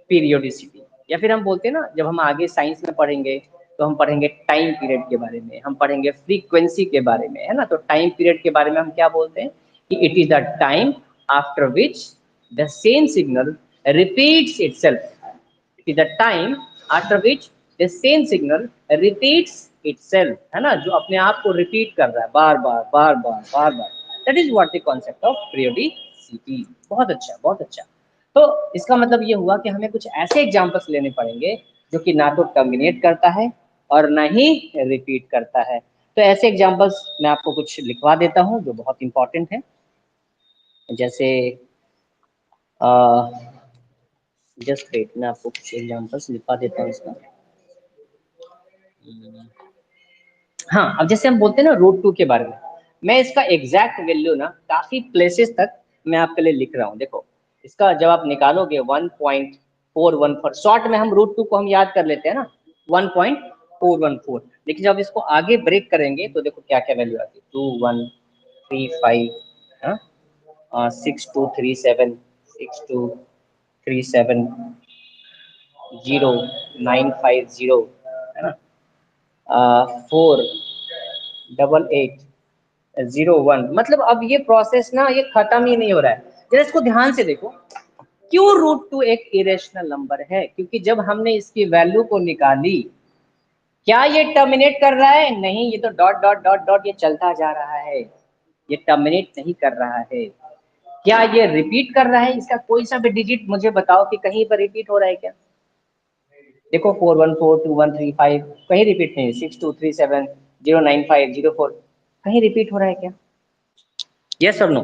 पीरियोडिसिटी। या फिर हम बोलते हैं ना, जब हम आगे साइंस में पढ़ेंगे तो हम पढ़ेंगे टाइम पीरियड के बारे में, हम पढ़ेंगे फ्रीक्वेंसी के बारे में, है ना? तो टाइम पीरियड के बारे में हम क्या बोलते हैं कि it is the time after which the same signal repeats itself. It is the time after which the same signal repeats itself, है ना? जो अपने आप को रिपीट कर रहा है बार बार बार बार बार बार, that is what the concept of periodicity. बहुत अच्छा, बहुत अच्छा। तो इसका मतलब ये हुआ कि हमें कुछ ऐसे एग्जांपल्स लेने पड़ेंगे जो कि ना तो टर्मिनेट करता है और ना ही रिपीट करता है। तो ऐसे एग्जांपल्स मैं आपको कुछ लिखवा देता हूँ जो बहुत इंपॉर्टेंट है। जैसे जस्ट वेट, मैं आपको कुछ एग्जांपल्स लिखवा देता हूँ इसका। हाँ, अब जैसे हम बोलते हैं ना रूट टू के बारे में, मैं इसका एग्जैक्ट वैल्यू ना काफी प्लेसेस तक मैं आपके लिए लिख रहा हूँ। देखो, इसका जब आप निकालोगे 1.414, शॉर्ट में हम रूट टू को हम याद कर लेते हैं ना, 1.414, 414, लेकिन जब इसको आगे ब्रेक करेंगे तो देखो क्या क्या वैल्यू आती है, 2135, 6237, 6237, 0950, है ना, 48801। मतलब अब ये प्रोसेस ना ये खत्म ही नहीं हो रहा है। जरा इसको ध्यान से देखो, क्यों रूट टू एक इरेशनल नंबर है, क्योंकि जब हमने इसकी वैल्यू को निकाली, क्या ये टर्मिनेट कर रहा है? नहीं, ये तो डॉट डॉट डॉट डॉट ये चलता जा रहा है, ये टर्मिनेट नहीं कर रहा है। क्या ये रिपीट कर रहा है? इसका कोई सा भी डिजिट मुझे बताओ कि कहीं पर रिपीट हो रहा है क्या? देखो 414213 कहीं रिपीट नहीं, 6237 0950 कहीं रिपीट हो रहा है क्या? यस और नो?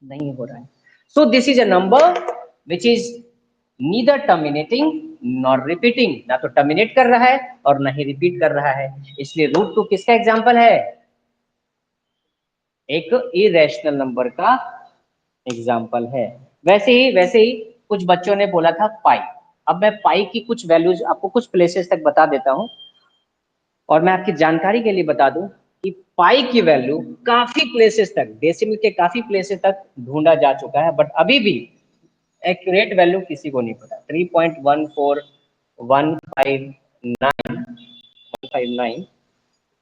नहीं हो रहा है। So this is a number which is neither terminating nor repeating, ना तो टर्मिनेट कर रहा है और ना ही रिपीट कर रहा है, इसलिए रूट टू किसका एग्जाम्पल है? एक इरेशनल नंबर का एग्जाम्पल है। वैसे ही कुछ बच्चों ने बोला था पाई। अब मैं पाई की कुछ वैल्यूज आपको कुछ प्लेसेस तक बता देता हूं, और मैं आपकी जानकारी के लिए बता दूं कि पाई की वैल्यू काफी प्लेसेस तक, डेसिमल के काफी प्लेसेस तक ढूंढा जा चुका है, बट अभी भी एक्यूरेट वैल्यू किसी को नहीं पता। 3.14159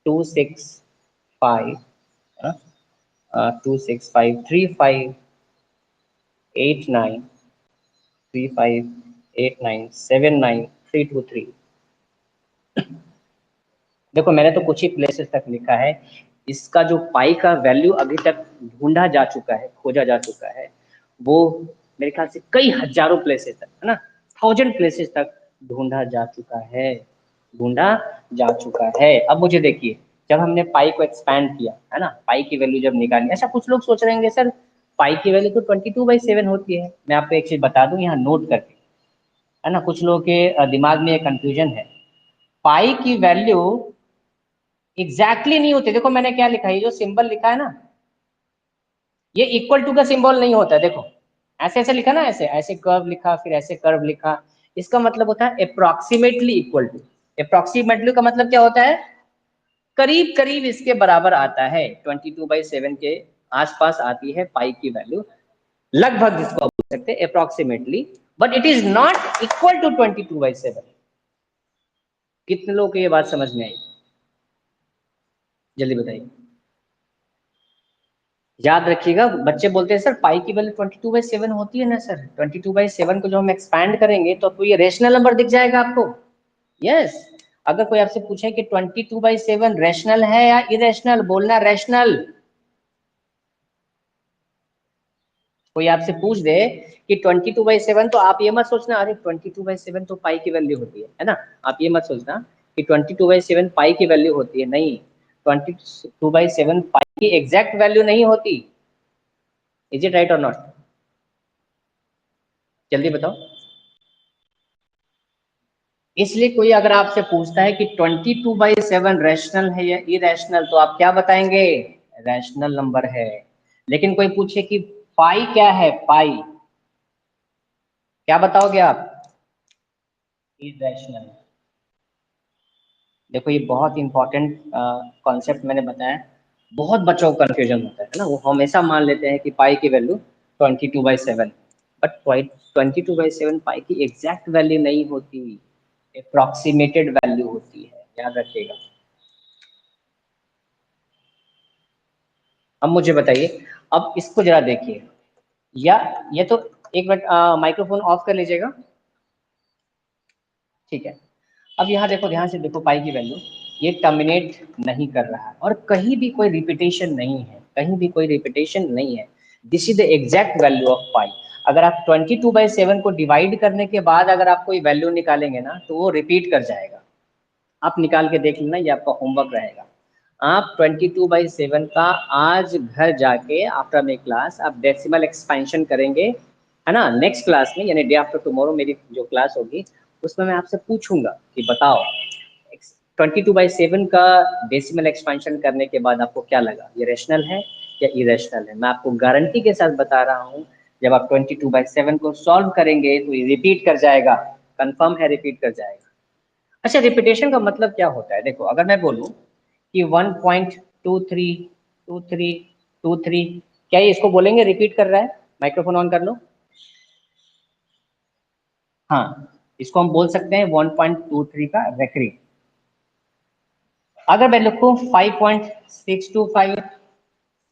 265 3589 देखो मैंने तो कुछ ही प्लेसेस तक लिखा है। इसका जो पाई का वैल्यू अभी तक ढूंढा जा चुका है, खोजा जा चुका है, वो मेरे ख्याल से कई हजारों प्लेसेस तक, है ना, 1000 प्लेसेस तक ढूंढा जा चुका है, ढूंढा जा चुका है। अब मुझे देखिए, जब हमने पाई को एक्सपैंड किया, है ना, पाई की वैल्यू जब निकाली, ऐसा कुछ लोग सोच रहे होंगे सर पाई की वैल्यू तो 22/7 होती है। मैं आपको एक चीज बता दूं यहाँ नोट करके, है ना, कुछ लोगों के दिमाग में एक कंफ्यूजन है। पाई की वैल्यू एग्जैक्टली नहीं होती। देखो मैंने क्या लिखा है, ये जो सिंबल लिखा है ना, ये इक्वल टू का सिंबल नहीं होता है। देखो ऐसे ऐसे लिखा ना, ऐसे ऐसे कर्व लिखा, फिर ऐसे कर्व लिखा, इसका मतलब होता है अप्रोक्सीमेटली इक्वल टू। अप्रोक्सीमेटली का मतलब क्या होता है? करीब करीब इसके बराबर आता है, 22/7 के आसपास आती है पाई की वैल्यू, लगभग जिसको आप बोल सकते हैं approximately, but it is not equal to 22/7। कितने लोग को ये बात समझ में आई? जल्दी बताइए। याद रखिएगा, बच्चे बोलते हैं सर पाई की वैल्यू 22/7 होती है ना सर, 22/7 को जो हम एक्सपैंड करेंगे तो ये रेशनल नंबर दिख जाएगा आपको। यस, अगर कोई आपसे पूछे कि 22/7 रेशनल है या इरेशनल, बोलना रेशनल। कोई आपसे पूछ दे कि 22/7, तो आप ये मत सोचना अरे 22/7 तो पाई की वैल्यू होती है ना, आप ये मत सोचना कि 22/7 पाई की वैल्यू होती है, नहीं, 22/7 पाई की एग्जैक्ट वैल्यू नहीं होती। इज इट राइट और नॉट? जल्दी बताओ। इसलिए कोई अगर आपसे पूछता है कि 22/7 रैशनल है या इरेशनल, तो आप क्या बताएंगे? रैशनल नंबर है। लेकिन कोई पूछे कि पाई क्या है, पाई, क्या बताओगे आप? इरेशनल। देखो ये बहुत इंपॉर्टेंट कॉन्सेप्ट मैंने बताया, बहुत बच्चों को कंफ्यूजन होता है ना, वो हमेशा मान लेते हैं कि पाई की वैल्यू 22/7, बट 22/7 पाई की एग्जैक्ट वैल्यू नहीं होती, अप्रोक्सीमेटेड वैल्यू होती है, याद रखिएगा। अब मुझे बताइए, अब इसको जरा देखिए, या ये तो एक मिनट माइक्रोफोन ऑफ कर लीजिएगा, ठीक है। अब यहाँ देखो, ध्यान से देखो, पाई की वैल्यू ये टर्मिनेट नहीं कर रहा है और कहीं भी कोई रिपीटेशन नहीं है, कहीं भी कोई रिपीटेशन नहीं है। This is the exact value of pi. अगर आप 22/7 को डिवाइड करने के बाद अगर आप कोई वैल्यू निकालेंगे ना, तो वो रिपीट कर जाएगा। आप निकाल के देख लेना, ये आपका होमवर्क रहेगा। आप 22/7 का आज घर जाके आफ्टर मे क्लास आप डेसिमल एक्सपेंशन करेंगे, है ना, नेक्स्ट क्लास में, यानी डे आफ्टर टुमारो मेरी जो क्लास होगी उसमें मैं आपसे पूछूंगा कि बताओ 22/7 का डेसिमल एक्सपेंशन करने के बाद आपको क्या लगा, ये रेशनल है या इरेशनल है? मैं आपको गारंटी के साथ बता रहा हूँ, जब आप 22/7 को सॉल्व करेंगे तो ये रिपीट कर जाएगा, कंफर्म है रिपीट कर जाएगा। अच्छा, रिपीटेशन का मतलब क्या होता है? देखो, अगर मैं बोलूं कि 1.232323, क्या ये इसको बोलेंगे रिपीट कर रहा है? माइक्रोफोन ऑन कर लो। हाँ, इसको हम बोल सकते हैं 1.23 का रेकरिंग। अगर मैं लिखूं 5.625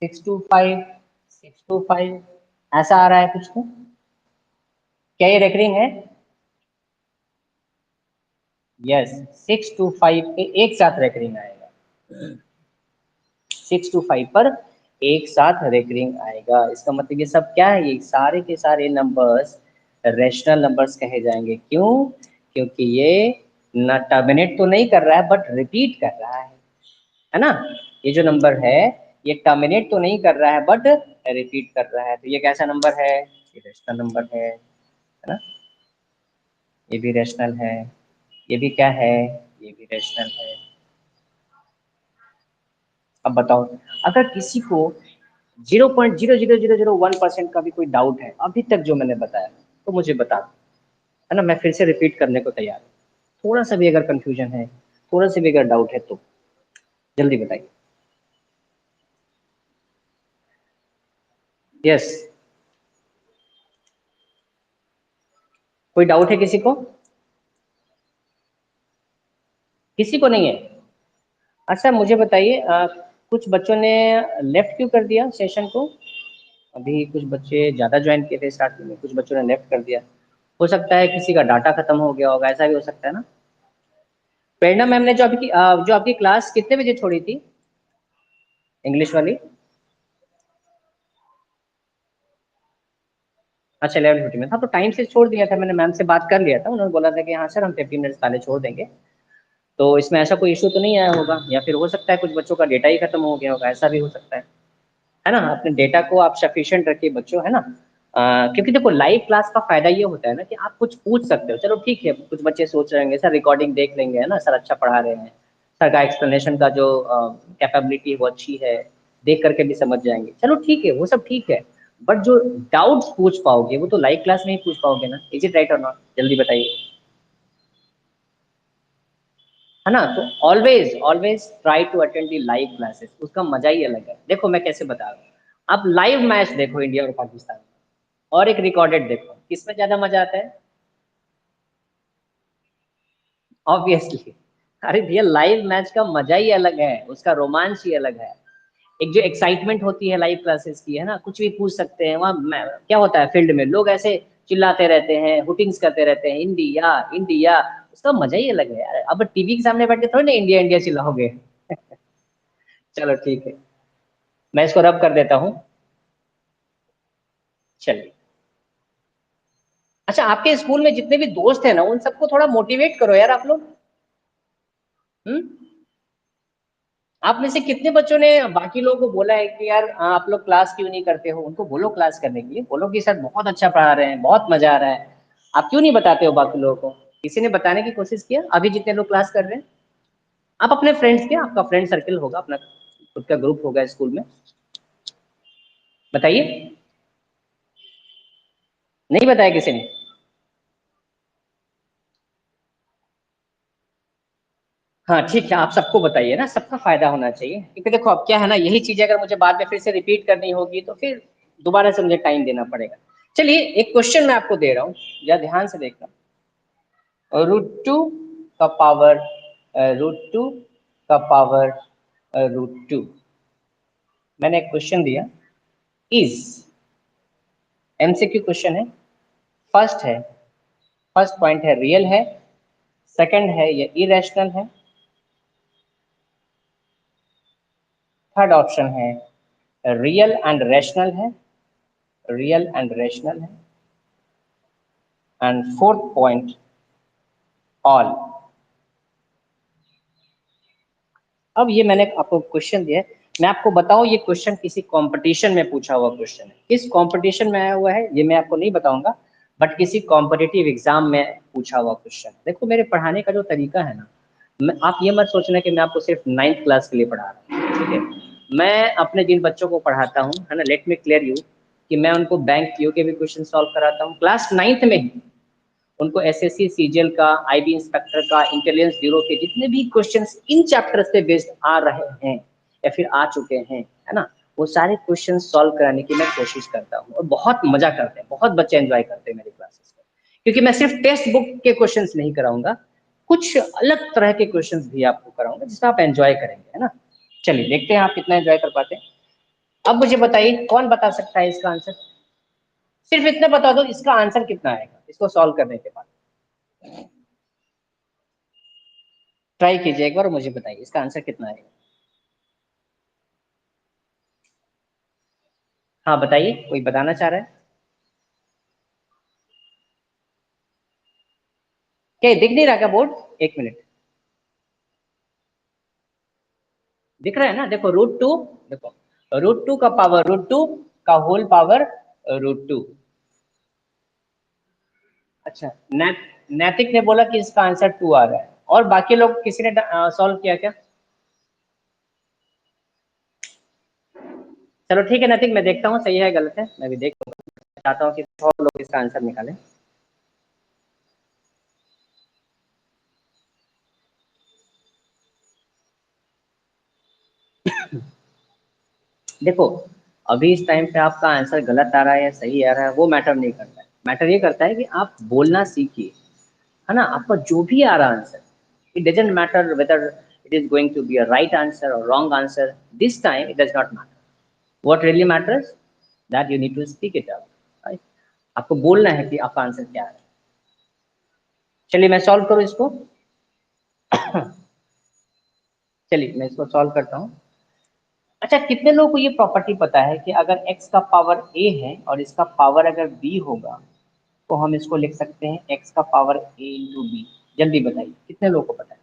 625 625, ऐसा आ रहा है कुछ तो, क्या ये रेकरिंग है? यस, 625 पे एक साथ रेकरिंग आएगा। 625 पर एक साथ रेकरिंग आएगा। इसका मतलब ये सब क्या है? ये सारे के सारे नंबर्स रेशनल नंबर्स कहे जाएंगे। क्यों? क्योंकि ये ना टर्मिनेट तो नहीं कर रहा है बट रिपीट कर रहा है ना? ये जो नंबर है ये टर्मिनेट तो नहीं कर रहा है बट रिपीट कर रहा है। तो ये कैसा नंबर है? ये रेशनल नंबर है ना? ये भी रेशनल है, ये भी क्या है? ये भी रेशनल है। अब बताओ, अगर किसी को 0.00001% का भी कोई डाउट है अभी तक जो मैंने बताया, तो मुझे बता दो, है ना? मैं फिर से रिपीट करने को तैयार हूँ। थोड़ा सा भी अगर कंफ्यूजन है, थोड़ा सा भी अगर डाउट है तो जल्दी बताइए। यस, कोई डाउट है किसी को? किसी को नहीं है? अच्छा, मुझे बताइए, कुछ बच्चों ने लेफ्ट क्यों कर दिया सेशन को? अभी कुछ बच्चे ज़्यादा ज्वाइन किए थे स्टार्टिंग में, कुछ बच्चों ने लेफ्ट कर दिया। हो सकता है किसी का डाटा खत्म हो गया होगा, ऐसा भी हो सकता है ना? प्रेरणा मैम ने जो आपकी क्लास कितने बजे छोड़ी थी, इंग्लिश वाली? अच्छा, 11:50 में था, तो टाइम से छोड़ दिया था। मैंने मैम से बात कर लिया था, उन्होंने बोला था कि हाँ सर, हम 15 मिनट्स पहले छोड़ देंगे। तो इसमें ऐसा कोई इशू तो नहीं आया होगा, या फिर हो सकता है कुछ बच्चों का डेटा ही खत्म हो गया होगा, ऐसा भी हो सकता है ना? अपने डेटा को आप सफिशिएंट रखिए बच्चों, है ना? क्योंकि देखो, लाइव क्लास का फायदा ये होता है ना कि आप कुछ पूछ सकते हो। चलो ठीक है, कुछ बच्चे सोच रहे होंगे सर रिकॉर्डिंग देख लेंगे, है ना, सर अच्छा पढ़ा रहे हैं, सर का एक्सप्लेनेशन का जो कैपेबिलिटी है वो अच्छी है, देख करके भी समझ जाएंगे। चलो ठीक है, वो सब ठीक है, बट जो डाउट्स पूछ पाओगे वो तो लाइव क्लास में ही पूछ पाओगे ना। इज इट राइट और नॉट? जल्दी बताइए, है ना? तो always always try to attend the live classes, उसका मजा ही अलग है। देखो मैं कैसे बता रहा हूँ, आप लाइव मैच देखो इंडिया और पाकिस्तान में, और एक रिकॉर्डेड देखो, किसमें ज्यादा मजा आता है? ऑब्वियसली। अरे भैया, लाइव मैच का मजा ही अलग है, उसका रोमांच ही अलग है। एक जो एक्साइटमेंट होती है लाइव क्लासेस की, है ना, कुछ भी पूछ सकते हैं वहाँ। क्या होता है फील्ड में, लोग ऐसे चिल्लाते रहते हैं, हुटिंग्स करते रहते हैं, इंडिया इंडिया, उसका मजा ही अलग है यार। अब टीवी के सामने बैठ के थोड़ी ना इंडिया इंडिया चिल्लाओगे। चलो ठीक है, मैं इसको रब कर देता हूँ। चलिए, अच्छा, आपके स्कूल में जितने भी दोस्त हैं ना, उन सबको थोड़ा मोटिवेट करो यार आप लोग। हम्म। आप में से कितने बच्चों ने बाकी लोगों को बोला है कि यार आप लोग क्लास क्यों नहीं करते हो? उनको बोलो क्लास करने के लिए, बोलो कि सर बहुत अच्छा पढ़ा रहे हैं, बहुत मजा आ रहा है। आप क्यों नहीं बताते हो बाकी लोगों को? किसी ने बताने की कोशिश किया अभी जितने लोग क्लास कर रहे हैं? आप अपने फ्रेंड्स के, आपका फ्रेंड सर्कल होगा, अपना खुद का ग्रुप होगा स्कूल में, बताइए। नहीं बताया किसी ने? हाँ ठीक है, आप सबको बताइए ना, सबका फायदा होना चाहिए। क्योंकि देखो अब क्या है ना, यही चीजें अगर मुझे बाद में फिर से रिपीट करनी होगी तो फिर दोबारा से मुझे टाइम देना पड़ेगा। चलिए, एक क्वेश्चन मैं आपको दे रहा हूँ, या ध्यान से देखना। √2 का पावर √2 का पावर √2, मैंने एक क्वेश्चन दिया, इज, एमसीक्यू क्वेश्चन है। फर्स्ट है, फर्स्ट पॉइंट है रियल है, सेकंड है ये इरेशनल है, थर्ड ऑप्शन है रियल एंड रैशनल है, रियल एंड रैशनल है, एंड फोर्थ पॉइंट ऑल। अब ये मैंने आपको क्वेश्चन दिया है, मैं आपको बताऊं ये क्वेश्चन किसी कंपटीशन में पूछा हुआ क्वेश्चन है। किस कंपटीशन में आया हुआ है ये मैं आपको नहीं बताऊंगा, बट किसी कॉम्पिटिटिव एग्जाम में पूछा हुआ क्वेश्चन है। देखो मेरे पढ़ाने का जो तरीका है ना, आप ये मत सोचना कि मैं आपको सिर्फ 9th क्लास के लिए पढ़ा रहा हूँ, ठीक है? मैं अपने जिन बच्चों को पढ़ाता हूँ, है ना, लेट मी क्लियर यू, कि मैं उनको बैंक पीओ के भी क्वेश्चन सॉल्व कराता हूँ क्लास 9th में ही। उनको एसएससी सीजीएल का, आईबी इंस्पेक्टर का, इंटेलिजेंस ब्यूरो के जितने भी क्वेश्चंस इन चैप्टर्स से बेस्ड आ रहे हैं या फिर आ चुके हैं, है ना, वो सारे क्वेश्चन सॉल्व कराने की मैं कोशिश करता हूँ और बहुत मजा करते हैं, बहुत बच्चे एंजॉय करते हैं मेरी क्लासेस में, क्योंकि मैं सिर्फ टेक्स्ट बुक के क्वेश्चन नहीं कराऊंगा, कुछ अलग तरह के क्वेश्चन भी आपको कराऊंगा जिसमें आप एंजॉय करेंगे, है ना। चलिए देखते हैं आप कितना एंजॉय कर पाते हैं। अब मुझे बताइए कौन बता सकता है इसका आंसर, सिर्फ इतना बता दो इसका आंसर कितना आएगा इसको सॉल्व करने के बाद। ट्राई कीजिए एक बार और मुझे बताइए इसका आंसर कितना आएगा। हाँ बताइए, कोई बताना चाह रहा है क्या? दिख नहीं रहा क्या बोर्ड? एक मिनट, दिख रहा है ना, देखो √2, देखो √2 का पावर √2 का होल पावर √2। अच्छा, नैतिक ने बोला कि इसका आंसर 2 आ रहा है, और बाकी लोग किसी ने सॉल्व किया क्या? चलो ठीक है नैतिक, मैं देखता हूँ सही है गलत है, मैं भी देख चाहता हूँ कि और लोग इसका आंसर निकालें। देखो अभी इस टाइम पे आपका आंसर गलत आ रहा है या सही आ रहा है वो मैटर नहीं करता है, मैटर ये करता है कि आप बोलना सीखिए, है ना। आपका जो भी आ रहा answer, it doesn't matter whether it is going to be a right answer और wrong answer, this time it does not matter, what really matters that you need to speak it out, right. आपको बोलना है कि आपका answer क्या है। चलिए मैं सॉल्व करूँ इसको। चलिए मैं इसको सॉल्व करता हूँ। अच्छा, कितने लोगों को ये प्रॉपर्टी पता है कि अगर x का पावर a है और इसका पावर अगर b होगा तो हम इसको लिख सकते हैं x का पावर a इंटू बी? जल्दी बताइए कितने लोगों को पता है?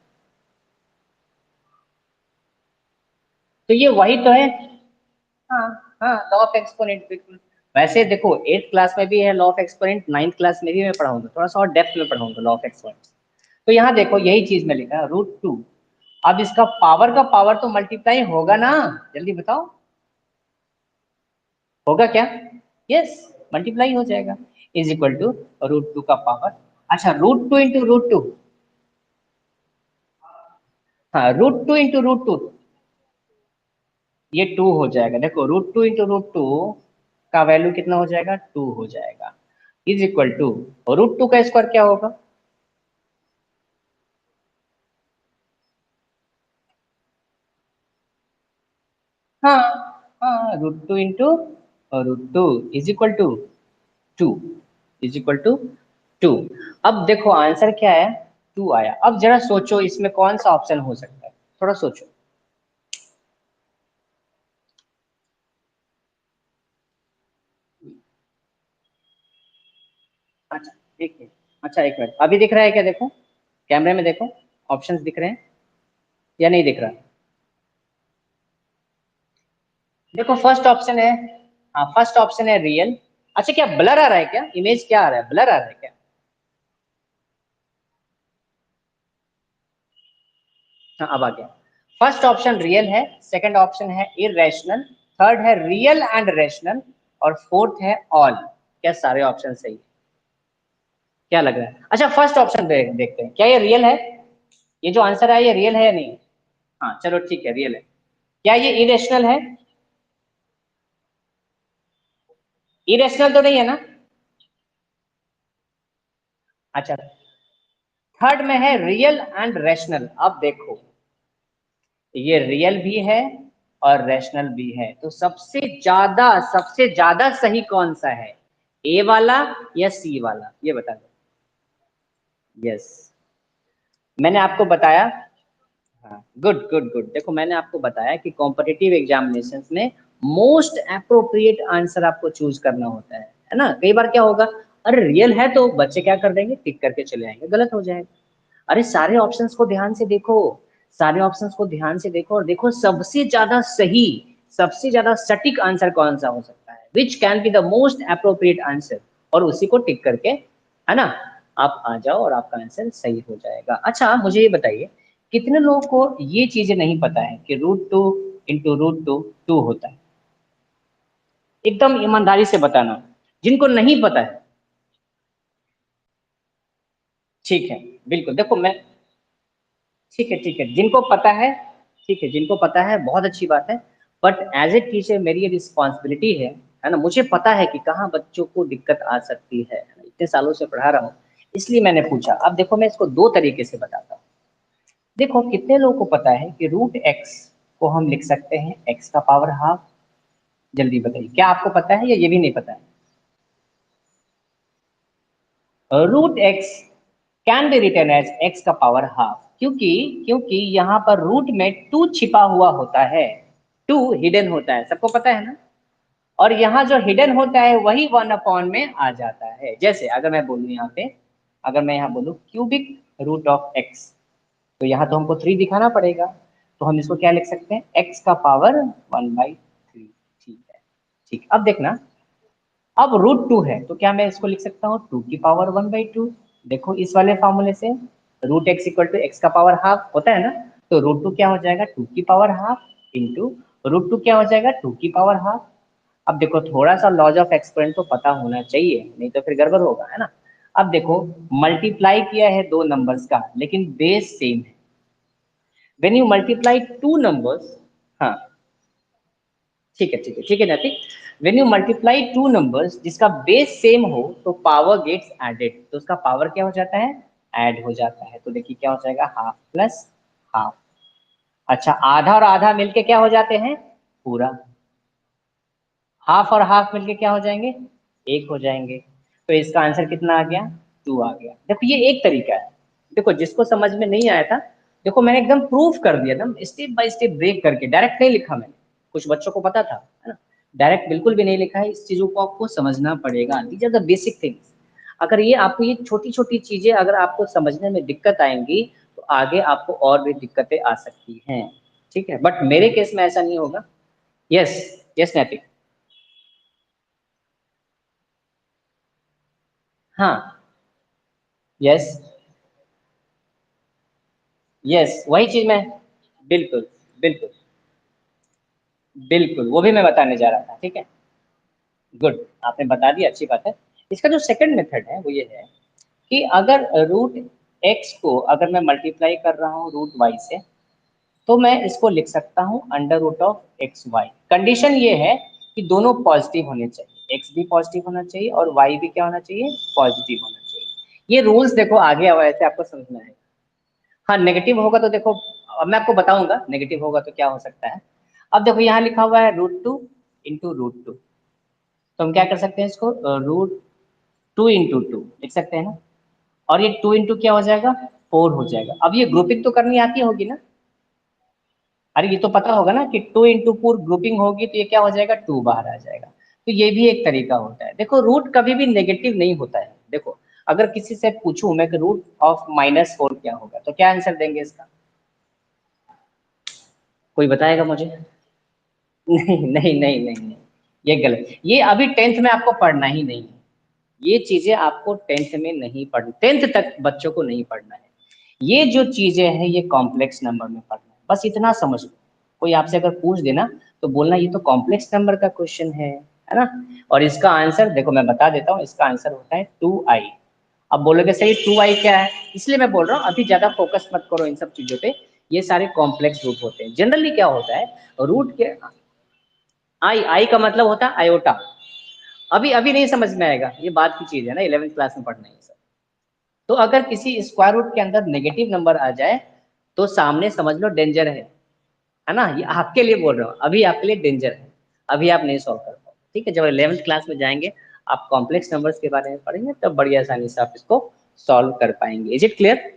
तो ये वही तो है। हाँ, हाँ, लॉ ऑफ एक्सपोनेंट, बिल्कुल। वैसे देखो 8th क्लास में भी है law of exponent, 9th class में भी मैं पढ़ाऊंगा, थोड़ा सा और डेप्थ में पढ़ाऊंगा लॉ ऑफ एक्सपोनेंट। तो यहाँ देखो यही चीज में लिखा है √2, अब इसका पावर का पावर तो मल्टीप्लाई होगा ना, जल्दी बताओ होगा क्या? यस, मल्टीप्लाई हो जाएगा, इज इक्वल टू √2 का पावर। अच्छा, √2 इंटू √2, हाँ √2 इंटू √2, ये 2 हो जाएगा। देखो √2 इंटू √2 का वैल्यू कितना हो जाएगा? 2 हो जाएगा, इज इक्वल टू √2 का स्क्वायर क्या होगा? हाँ, हाँ, √2 into √2 is equal to 2, is equal to 2। अब देखो आंसर क्या है? 2 आया। अब जरा सोचो इसमें कौन सा ऑप्शन हो सकता है, थोड़ा सोचो। अच्छा एक मिनट, अच्छा एक मिनट, अभी दिख रहा है क्या? देखो कैमरे में देखो, ऑप्शंस दिख रहे हैं या नहीं दिख रहा? देखो फर्स्ट ऑप्शन है, हाँ फर्स्ट ऑप्शन है रियल। अच्छा, क्या ब्लर आ रहा है? क्या इमेज क्या आ रहा है, ब्लर आ रहा है क्या? हाँ अब आ गया। फर्स्ट ऑप्शन रियल है, सेकंड ऑप्शन है इरेशनल, थर्ड है रियल एंड रेशनल, और फोर्थ है ऑल। क्या सारे ऑप्शन सही है? क्या लग रहा है? अच्छा फर्स्ट ऑप्शन देखते हैं, क्या ये रियल है? ये जो आंसर है ये रियल है या नहीं? हाँ चलो ठीक है, रियल है। क्या ये इरेशनल है? इरेशनल तो नहीं है ना? अच्छा, थर्ड में है रियल एंड रैशनल। अब देखो ये रियल भी है और रैशनल भी है, तो सबसे ज्यादा सही कौन सा है, ए वाला या सी वाला, ये बता दो। यस, मैंने आपको बताया। हाँ गुड गुड गुड, देखो मैंने आपको बताया कि कॉम्पिटिटिव एग्जामिनेशन में मोस्ट अप्रोप्रिएट आंसर आपको चूज करना होता है ना। कई बार क्या होगा, अरे रियल है तो बच्चे क्या कर देंगे, टिक करके चले आएंगे, गलत हो जाएगा। अरे सारे ऑप्शंस को ध्यान से देखो, सारे ऑप्शंस को ध्यान से देखो और देखो सबसे ज्यादा सही, सबसे ज्यादा सटीक आंसर कौन सा हो सकता है, which can be the most appropriate answer, और उसी को टिक करके, है ना, आप आ जाओ और आपका आंसर सही हो जाएगा। अच्छा मुझे ये बताइए कितने लोगों को ये चीजें नहीं पता है कि √2 इंटू √2 2 होता है? एकदम ईमानदारी से बताना, जिनको नहीं पता है। ठीक है, बिल्कुल। देखो मैं, ठीक है, जिनको पता है, ठीक है, जिनको पता है बहुत अच्छी बात है, बट एज ए टीचर मेरी ये रिस्पॉन्सिबिलिटी है ना, मुझे पता है कि कहाँ बच्चों को दिक्कत आ सकती है, इतने सालों से पढ़ा रहा हूँ, इसलिए मैंने पूछा। अब देखो मैं इसको दो तरीके से बताता हूँ। देखो कितने लोगों को पता है कि रूट एक्स को हम लिख सकते हैं एक्स का पावर हाफ? जल्दी बताइए, क्या आपको पता है या ये भी नहीं पता है? Root x can be written as x का पावर हाफ, क्योंकि क्योंकि यहाँ पर रूट में टू छिपा हुआ होता है, टू हिडन होता है, सबको पता है ना। और यहाँ जो हिडन होता है वही 1 अपॉन में आ जाता है। जैसे अगर मैं बोलूँ यहाँ पे, अगर मैं यहाँ बोलूँ क्यूबिक रूट ऑफ एक्स, तो यहाँ तो हमको 3 दिखाना पड़ेगा, तो हम इसको क्या लिख सकते हैं, एक्स का पावर 1/3। ठीक है, ठीक। अब देखना, अब रूट 2 है तो क्या मैं इसको लिख सकता हूँ 2 की पावर 1/2। देखो इस वाले फॉर्मूले से root x equal to x का पावर हाफ होता है ना, तो रूट 2 क्या हो जाएगा 2 की पावर हाफ इंटू रूट 2 क्या हो जाएगा 2 की पावर हाफ। अब देखो थोड़ा सा लॉज ऑफ एक्सपेरेंट तो पता होना चाहिए, नहीं तो फिर गड़बड़ होगा, है ना। अब देखो मल्टीप्लाई किया है दो नंबर्स का, लेकिन बेस सेम है। When you multiply two numbers, हाँ ठीक है नैतिक, when you multiply two numbers जिसका बेस सेम हो तो पावर गेट्स एडेड, तो उसका पावर क्या हो जाता है, ऐड हो जाता है। तो देखिए क्या हो जाएगा, हाफ प्लस हाफ। अच्छा, आधा और आधा मिलके क्या हो जाते हैं, पूरा। हाफ और हाफ मिलके क्या हो जाएंगे, एक हो जाएंगे। तो इसका आंसर कितना आ गया, 2 आ गया। देखो ये एक तरीका है। देखो जिसको समझ में नहीं आया था, देखो मैंने एकदम प्रूफ कर दिया था, स्टेप बाय स्टेप ब्रेक करके, डायरेक्ट नहीं लिखा मैंने। कुछ बच्चों को पता था, है ना, डायरेक्ट बिल्कुल भी नहीं लिखा है। इस चीजों को आपको समझना पड़ेगा, these are the basic things. अगर ये आपको ये छोटी छोटी चीजें अगर आपको समझने में दिक्कत आएंगी, तो आगे आपको और भी दिक्कतें आ सकती हैं। ठीक है, बट मेरे केस में ऐसा नहीं होगा। यस, यस नैतिक। हाँ, यस, यस वही चीज मैं, बिल्कुल, बिल्कुल, बिल्कुल वो भी मैं बताने जा रहा था। ठीक है, गुड, आपने बता दिया, अच्छी बात है। इसका जो सेकंड मेथड है वो ये है कि अगर रूट एक्स को अगर मैं मल्टीप्लाई कर रहा हूँ रूट वाई से, तो मैं इसको लिख सकता हूँ under root of x y. Condition ये है कि दोनों पॉजिटिव होने चाहिए, एक्स भी पॉजिटिव होना चाहिए और वाई भी क्या होना चाहिए, पॉजिटिव होना चाहिए। ये रूल्स देखो आगे वैसे आपको समझ में आएगा। हाँ नेगेटिव होगा तो देखो, अब मैं आपको बताऊंगा नेगेटिव होगा तो क्या हो सकता है। अब देखो यहाँ लिखा हुआ है रूट 2 इंटू रूट 2, तो हम क्या कर सकते हैं इसको, रूट 2 इंटू 2 लिख सकते हैं ना। और ये 2 इंटू क्या हो जाएगा, 4 हो जाएगा। अब ये ग्रुपिंग तो करनी आती होगी ना, अरे ये तो पता होगा ना कि 2 इंटू 4 ग्रुपिंग होगी तो ये क्या हो जाएगा, 2 बाहर आ जाएगा। तो ये भी एक तरीका होता है। देखो रूट कभी भी नेगेटिव नहीं होता है। देखो अगर किसी से पूछूं मैं कि रूट ऑफ -4 क्या होगा, तो क्या आंसर देंगे इसका, कोई बताएगा मुझे? नहीं, ये गलत, ये अभी 10th में आपको पढ़ना ही नहीं है। ये चीजें आपको 10th में नहीं पढ़नी, 10th तक बच्चों को नहीं पढ़ना है। ये जो चीजें हैं ये कॉम्प्लेक्स नंबर में पढ़ना है, बस इतना समझ लो। कोई आपसे अगर पूछ देना तो बोलना ये तो कॉम्प्लेक्स नंबर का क्वेश्चन है ना। और इसका आंसर देखो मैं बता देता हूँ, इसका आंसर होता है 2i। अब बोलोगे सही 2i क्या है, इसलिए मैं बोल रहा हूँ अभी ज्यादा फोकस मत करो इन सब चीजों पे। ये सारे कॉम्प्लेक्स रूट होते हैं। जनरली क्या होता है, रूट के आई, आई का मतलब होता है आयोटा। अभी अभी नहीं समझ में आएगा, ये बात की चीज है ना, 11th क्लास में पढ़ना है ये सब। तो अगर किसी स्क्वायर रूट के अंदर नेगेटिव नंबर आ जाए तो सामने समझ लो डेंजर है ना। ये आपके लिए बोल रहा हूँ, अभी आपके लिए डेंजर है, अभी आप नहीं सॉल्व कर पाओ। ठीक है, जब 11th क्लास में जाएंगे, आप कॉम्प्लेक्स नंबर्स के बारे में पढ़ेंगे, तब बड़ी आसानी से आप इसको सॉल्व कर पाएंगे। Is it clear,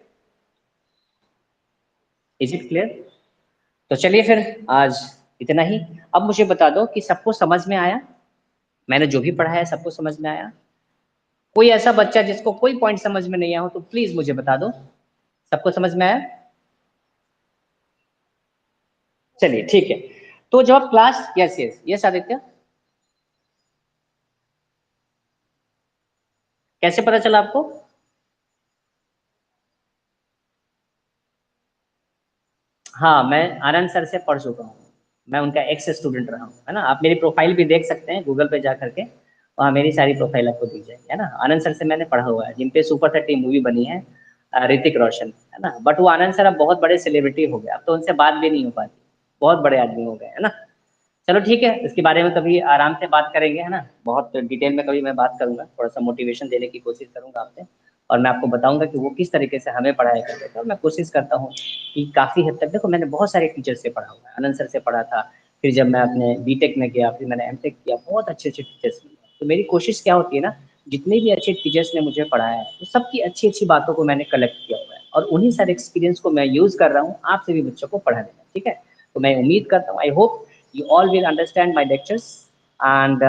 is it clear? तो चलिए फिर आज इतना ही। अब मुझे बता दो कि सबको समझ में आया, मैंने जो भी पढ़ा है सबको समझ में आया? कोई ऐसा बच्चा जिसको कोई पॉइंट समझ में नहीं आया हो तो प्लीज मुझे बता दो। सबको समझ में आया? चलिए ठीक है। तो जब आप class, yes yes yes Aditya, कैसे पता चला आपको? हाँ मैं आनंद सर से पढ़ चुका हूँ, मैं उनका एक्स स्टूडेंट रहा हूँ, है ना। आप मेरी प्रोफाइल भी देख सकते हैं गूगल पे जा करके, वहाँ मेरी सारी प्रोफाइल आपको दी जाएगी, है ना। आनंद सर से मैंने पढ़ा हुआ है, जिन पे सुपर 30 मूवी बनी है। ऋतिक रोशन, है ना। बट वो आनंद सर अब बहुत बड़े सेलिब्रिटी हो गए, अब तो उनसे बात भी नहीं हो पाती, बहुत बड़े आदमी हो गए, है ना। चलो ठीक है, इसके बारे में कभी आराम से बात करेंगे, है ना। बहुत डिटेल में कभी मैं बात करूंगा, थोड़ा सा मोटिवेशन देने की कोशिश करूंगा आपसे, और मैं आपको बताऊंगा कि वो किस तरीके से हमें पढ़ाया करते थे। और मैं कोशिश करता हूँ कि काफ़ी हद तक, देखो मैंने बहुत सारे टीचर से पढ़ा हुआ है, आनंद सर से पढ़ा था, फिर जब मैं अपने बीटेक में गया, फिर मैंने एमटेक किया, बहुत अच्छे अच्छे टीचर्स मिले। तो मेरी कोशिश क्या होती है ना, जितने भी अच्छे टीचर्स ने मुझे पढ़ाया है, तो सबकी अच्छी अच्छी बातों को मैंने कलेक्ट किया हुआ है, और उन्हीं सारे एक्सपीरियंस को मैं यूज़ कर रहा हूँ आपसे भी बच्चों को पढ़ाने में, ठीक है। तो मैं उम्मीद करता हूँ, I hope you all will understand my lectures, and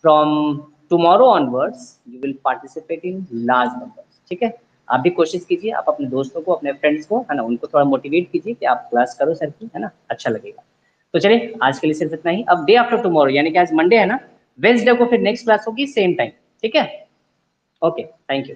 from tomorrow onwards you will participate in large numbers, ठीक है। आप भी कोशिश कीजिए, आप अपने दोस्तों को, अपने फ्रेंड्स को, है ना, उनको थोड़ा मोटिवेट कीजिए कि आप क्लास करो सर की, है ना, अच्छा लगेगा। तो चलिए आज के लिए सिर्फ इतना ही। अब डे आफ्टर टुमारो यानी कि आज मंडे है ना, वेंसडे को फिर नेक्स्ट क्लास होगी सेम टाइम, ठीक है। Okay, thank you.